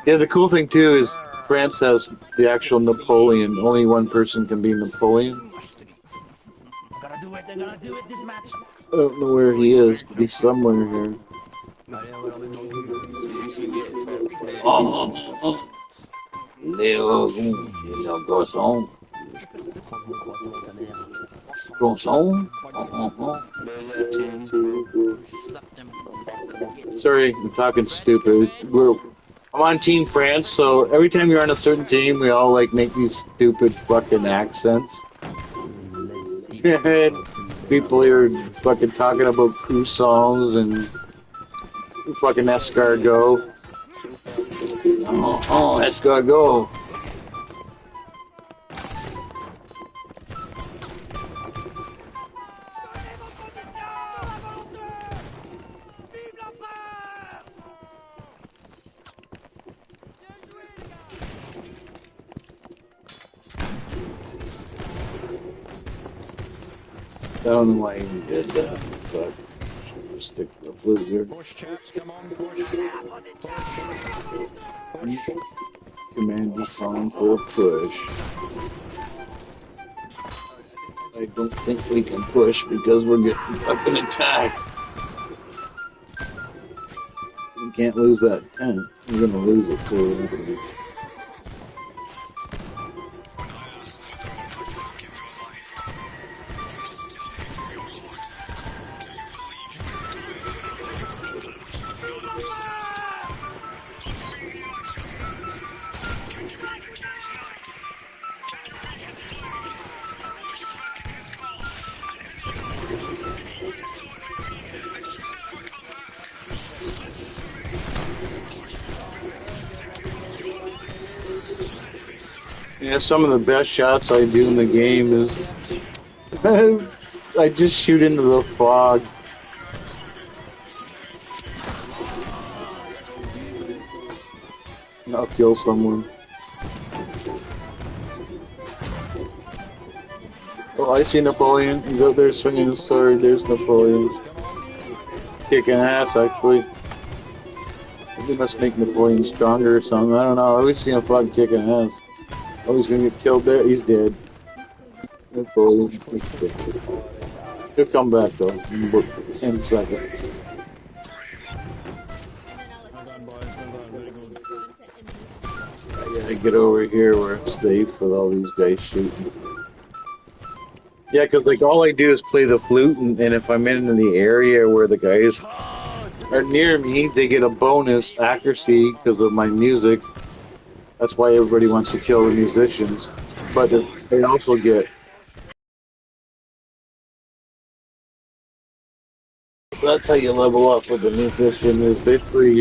Speaker 2: Yeah, the cool thing too is France has the actual Napoleon. Only one person can be Napoleon.
Speaker 5: They're gonna do it this match.
Speaker 2: I don't know where he is, but he's somewhere here. Léo, garçon. Garçon. Sorry, I'm talking stupid. I'm on Team France, so every time you're on a certain team, we all like make these stupid fucking accents. People here fucking talking about croissants and fucking escargot. Oh, escargot. I don't know why he did that, but should stick to the blizzard.
Speaker 5: Push, chaps, come on, push.
Speaker 2: Command the song for a push. I don't think we can push because we're getting fucking attacked. We can't lose that tent. We're gonna lose it too. Yeah, some of the best shots I do in the game is I just shoot into the fog. And I'll kill someone. Oh, I see Napoleon. He's out there swinging his sword. There's Napoleon. Kicking ass, actually. They must make Napoleon stronger or something. I don't know. I always see him fucking kicking ass. Oh, he's gonna get killed there. He's dead. Napoleon. He'll come back though in about 10 seconds. I gotta get over here where I'm safe with all these guys shooting. Yeah, because like all I do is play the flute, and if I'm in the area where the guys are near me, they get a bonus accuracy because of my music. That's why everybody wants to kill the musicians. But they also get... That's how you level up with the musician, is basically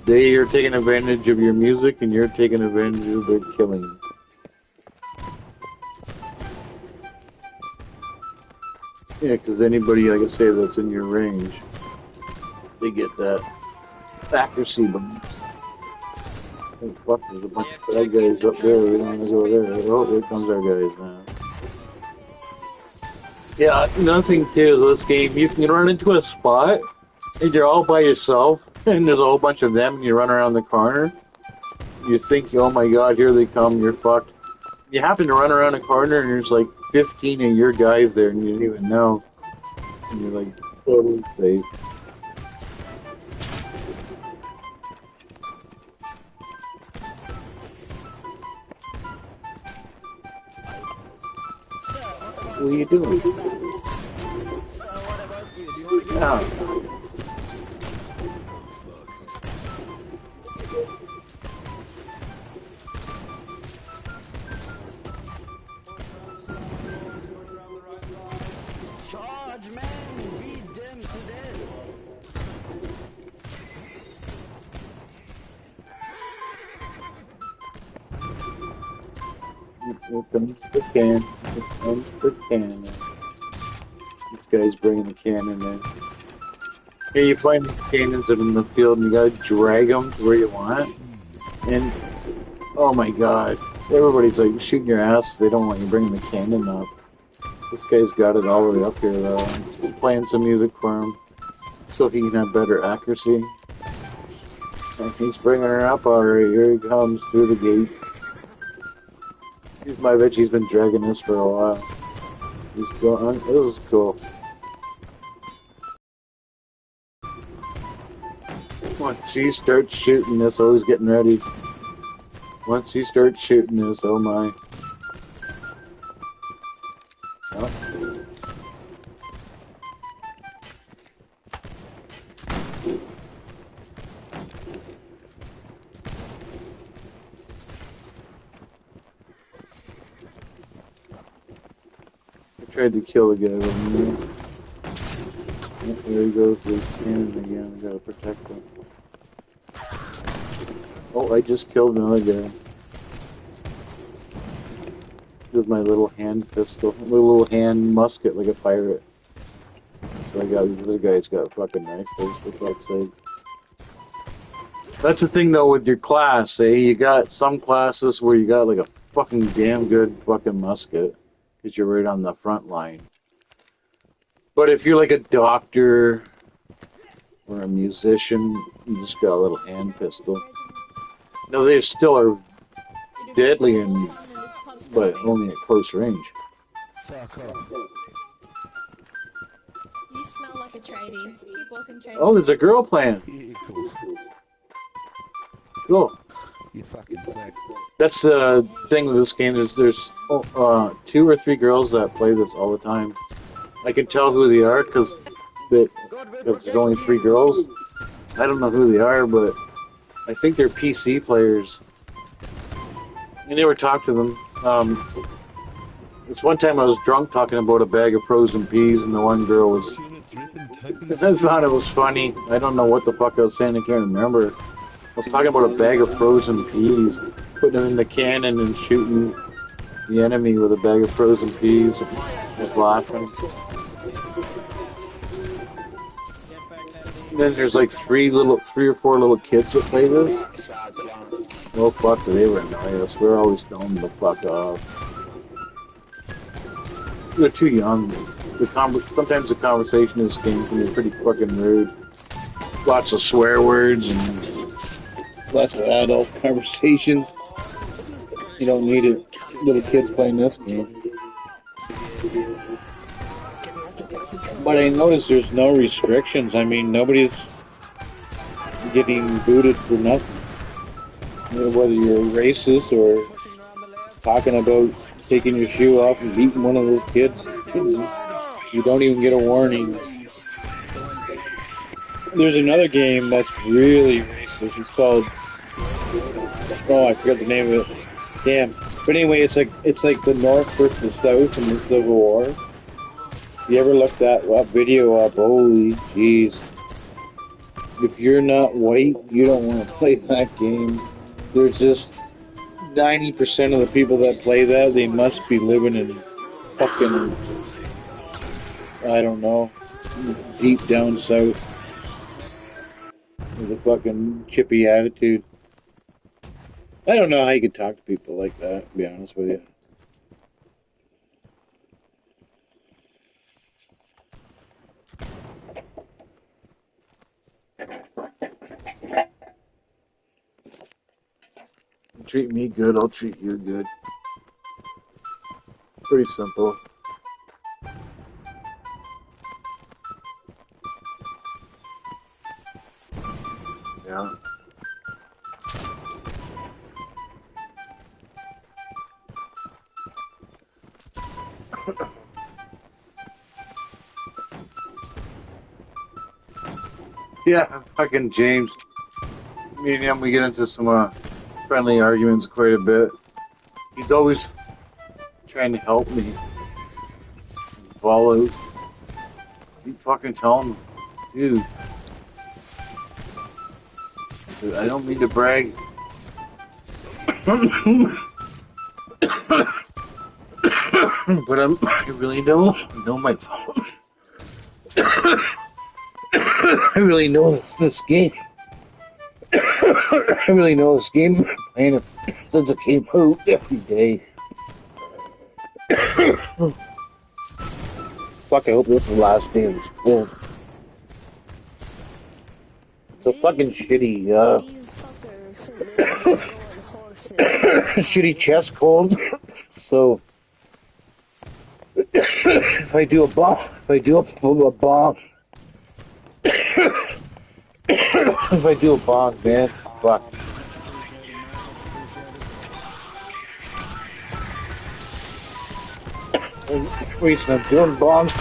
Speaker 2: they are taking advantage of your music and you're taking advantage of their killing. Yeah, because anybody, like I say, that's in your range, they get that accuracy bonus. Oh, fuck, there's a bunch of bad guys up there. We don't want to go there. Oh, here comes our guys now. Yeah, another thing too is this game, you can run into a spot and you're all by yourself and there's a whole bunch of them and you run around the corner. You think, oh my god, here they come, you're fucked. You happen to run around a corner and there's like 15 of your guys there and you didn't even know. And you're like totally safe.
Speaker 5: Sir, what about
Speaker 2: What are you doing?
Speaker 5: Sir, what about you? Do you want to get
Speaker 2: Yeah.
Speaker 5: charge, man? Beat them to death.
Speaker 2: Here comes the can. Here comes the cannon. This guy's bringing the cannon in. Here you find these cannons in the field and you gotta drag them to where you want. And, oh my god. Everybody's like shooting your ass. They don't want you bringing the cannon up. This guy's got it all the way up here though. I'm playing some music for him so he can have better accuracy. And he's bringing her up already. Here he comes through the gate. I bet he's been dragging this for a while. He's going. This is cool. Once he starts shooting this, oh, he's getting ready. Once he starts shooting this, oh my. Oh. I tried to kill the guy with me. There he goes with his cannon again. I gotta protect him. Oh, I just killed another guy. With my little hand pistol. My little hand musket like a pirate. So I got the other guy's got a fucking rifles for fuck's sake. That's the thing though with your class, eh? You got some classes where you got like a fucking damn good fucking musket. Because you're right on the front line. But if you're like a doctor or a musician, you just got a little hand pistol. No, they still are deadly, but only at close range.
Speaker 5: Fuck off.
Speaker 6: You smell like a tradie. Keep walking, tradie.
Speaker 2: Oh, there's a girl playing.
Speaker 5: Yeah, of course.
Speaker 2: Cool.
Speaker 5: You fucking slack.
Speaker 2: That's the thing with this game is there's 2 or 3 girls that play this all the time. I can tell who they are because there's only 3 girls. I don't know who they are, but I think they're PC players. You never talk to them. This one time I was drunk talking about a bag of frozen peas, and the one girl was. I thought it was funny. I don't know what the fuck I was saying. I can't remember. I was talking about a bag of frozen peas, putting them in the cannon and shooting the enemy with a bag of frozen peas. I was laughing. And then there's like 3 or 4 little kids that play this. Oh fuck, they were annoying us. We're always telling them to fuck off. They're too young. Sometimes the conversation in this game can be pretty fucking rude. Lots of swear words and lots of adult conversations. You don't need it. Little kids playing this game. But I noticed there's no restrictions. I mean, nobody's getting booted for nothing. Whether you're racist or talking about taking your shoe off and beating one of those kids, you don't even get a warning. There's another game that's really racist. It's called, oh, I forgot the name of it. Damn. But anyway, it's like the North versus the South in the Civil War. You ever looked that video up? Holy jeez. If you're not white, you don't want to play that game. There's just 90% of the people that play that, they must be living in fucking, I don't know, deep down south. With a fucking chippy attitude. I don't know how you could talk to people like that, to be honest with you. Treat me good, I'll treat you good. Pretty simple. Yeah. Yeah, fucking James. Me and him, we get into some friendly arguments quite a bit. He's always trying to help me. Follow. You fucking tell him, dude. I don't mean to brag. But I really don't know my phone. I really know this game. I really know this game. Playing it since it came out every day. Fuck, I hope this is the last day of this cold. It's a fucking shitty, shitty chest cold. So, if I do a bomb, if I do a bomb, man, fuck. The reason I'm doing bombs,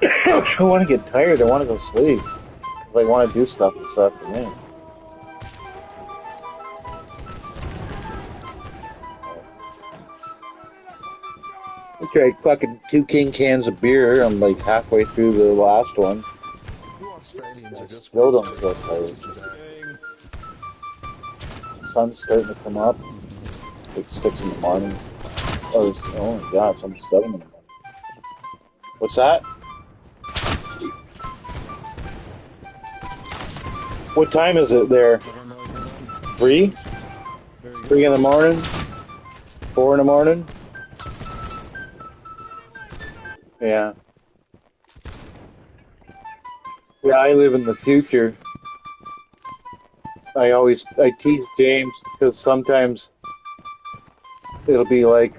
Speaker 2: I want to get tired. I want to go sleep. I want to do stuff this afternoon. I drank fucking 2 king cans of beer. I'm like halfway through the last one. I still don't feel tired. The sun's starting to come up. It's 6 in the morning. Oh my god, it's almost 7 in the morning. What's that? What time is it there? 3? It's 3 in the morning? 4 in the morning? Yeah. Yeah, I live in the future. I tease James because sometimes it'll be like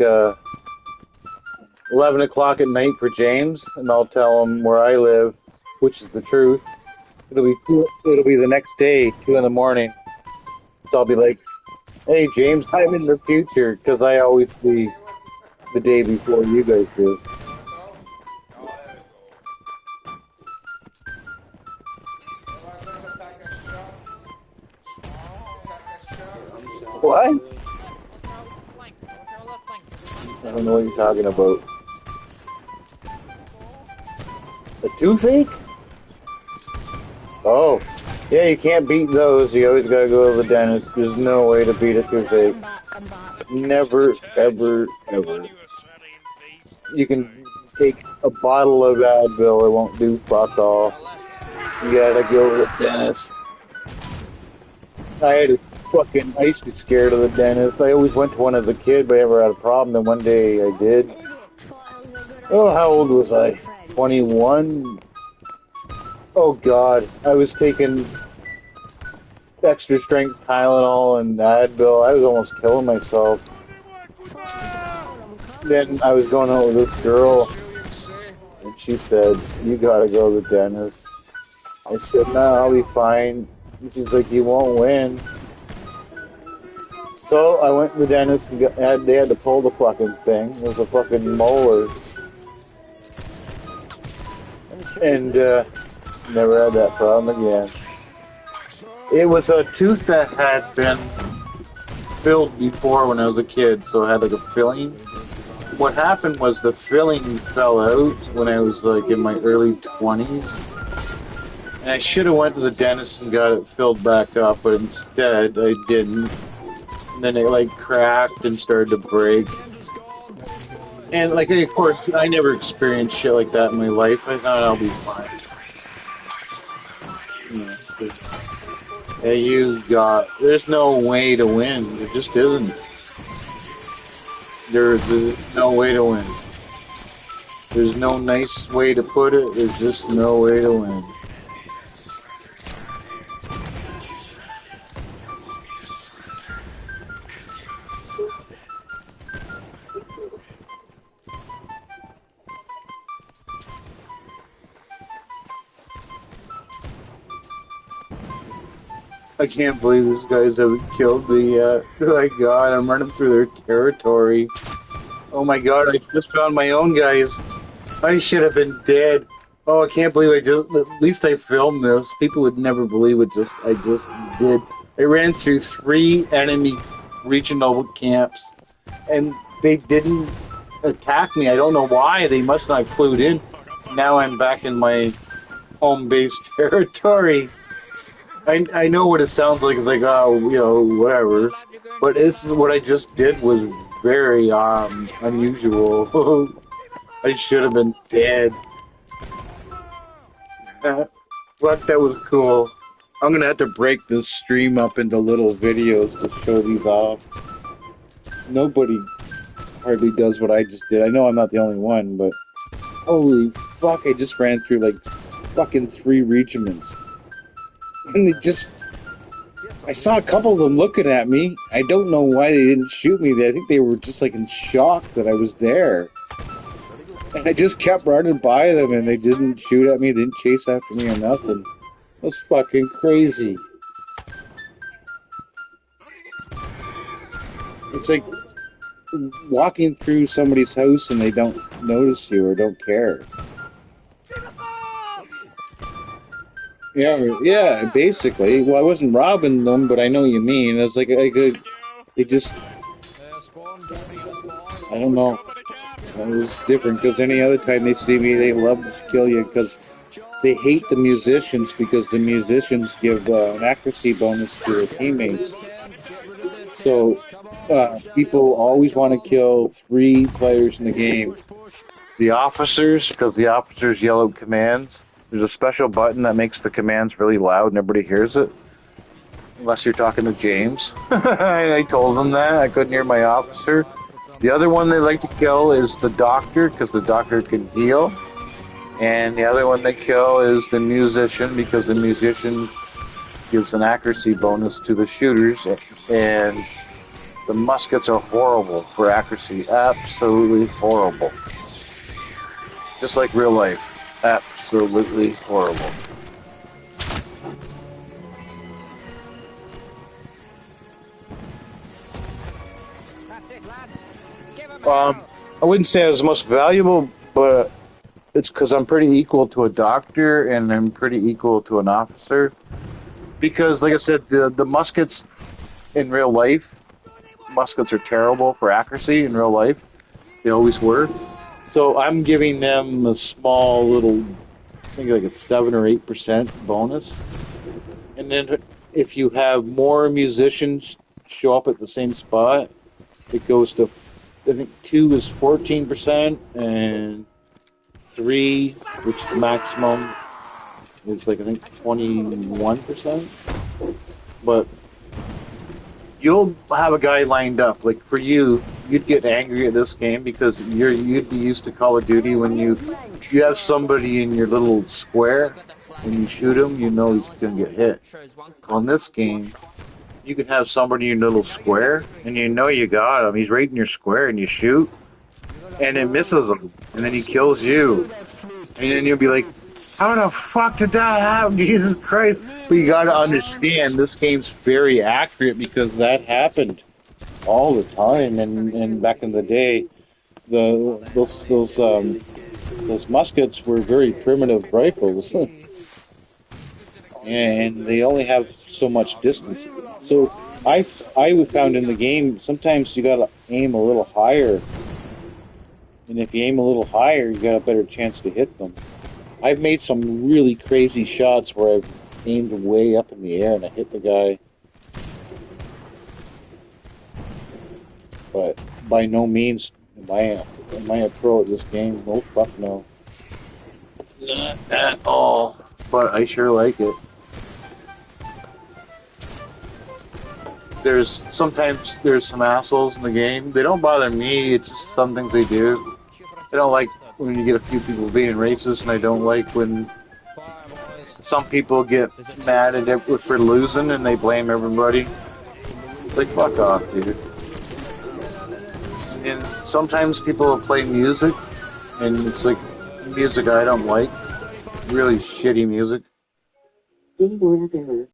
Speaker 2: 11 o'clock at night for James, and I'll tell him where I live, which is the truth. It'll be the next day, 2 in the morning. So I'll be like, "Hey James, I'm in the future," because I always be the day before you guys do. What? I don't know what you're talking about. A toothache? Oh. Yeah, you can't beat those. You always gotta go to the dentist. There's no way to beat a toothache. Never, ever, ever. You can take a bottle of Advil, it won't do fuck all. You gotta go to the dentist. I used to be scared of the dentist. I always went to one as a kid, but I never had a problem. Then one day I did. Oh, how old was I? 21? Oh, God. I was taking extra strength Tylenol and Advil. I was almost killing myself. Then I was going out with this girl, and she said, "You gotta go to the dentist." I said, "No, I'll be fine." And she's like, "You won't win." So I went to the dentist and they had to pull the fucking thing. It was a fucking molar. And never had that problem again. It was a tooth that had been filled before when I was a kid, so it had like a filling. What happened was the filling fell out when I was like in my early 20s. And I should have went to the dentist and got it filled back up, but instead I didn't. And then it like cracked and started to break. And like, of course, I never experienced shit like that in my life. I thought I'll be fine. Yeah, there's no way to win. There just isn't. There's no way to win. There's no nice way to put it. There's just no way to win. I can't believe these guys haven't killed me yet. Oh my god, I'm running through their territory. Oh my god, I just found my own guys. I should have been dead. Oh, I can't believe at least I filmed this. People would never believe I just did. I ran through 3 enemy regional camps, and they didn't attack me. I don't know why. They must not have clued in. Now I'm back in my home base territory. I know what it sounds like. It's like, oh, whatever. But this is what I just did was very unusual. I should have been dead. But that was cool. I'm gonna have to break this stream up into little videos to show these off. Nobody hardly does what I just did. I know I'm not the only one, but holy fuck, I just ran through like fucking 3 regiments. And I saw a couple of them looking at me. I don't know why they didn't shoot me. I think they were just like in shock that I was there. And I just kept running by them and they didn't shoot at me, they didn't chase after me or nothing. It was fucking crazy. It's like walking through somebody's house and they don't notice you or don't care. Yeah, basically. Well, I wasn't robbing them, but I know what you mean. It's like they just, I don't know. It was different because any other time they see me, they love to kill you because they hate the musicians because the musicians give an accuracy bonus to their teammates. So people always want to kill 3 players in the game. The officers, because the officers yell out commands. There's a special button that makes the commands really loud and everybody hears it. Unless you're talking to James. I told him that. I couldn't hear my officer. The other one they like to kill is the doctor, because the doctor can heal. And the other one they kill is the musician, because the musician gives an accuracy bonus to the shooters. And the muskets are horrible for accuracy. Absolutely horrible. Just like real life. Absolutely horrible. I wouldn't say I was the most valuable, but it's because I'm pretty equal to a doctor and I'm pretty equal to an officer. Because, like I said, the muskets in real life, muskets are terrible for accuracy in real life. They always were. So I'm giving them a small little, I think like a 7 or 8% bonus. And then if you have more musicians show up at the same spot, it goes to, I think 2 is 14%, and 3, which is maximum, is like I think 21%. But you'll have a guy lined up. Like for you, you'd get angry at this game because you'd be used to Call of Duty when you have somebody in your little square and you shoot him, you know he's gonna get hit. On this game, you can have somebody in your little square and you know you got him. He's right in your square and you shoot and it misses him and then he kills you. And then you'll be like, how the fuck did that happen? Jesus Christ. But you gotta understand, this game's very accurate because that happened all the time. And back in the day, those muskets were very primitive rifles. And they only have so much distance. So I found in the game, sometimes you gotta aim a little higher. And if you aim a little higher, you got a better chance to hit them. I've made some really crazy shots where I've aimed way up in the air and I hit the guy. But by no means am I a pro at this game. No, fuck no. Not at all. But I sure like it. Sometimes there's some assholes in the game. They don't bother me, it's just some things they do. I don't like when you get a few people being racist, and I don't like when some people get mad at it for losing and they blame everybody. It's like, fuck off, dude. And sometimes people play music, and it's like music I don't like. Really shitty music.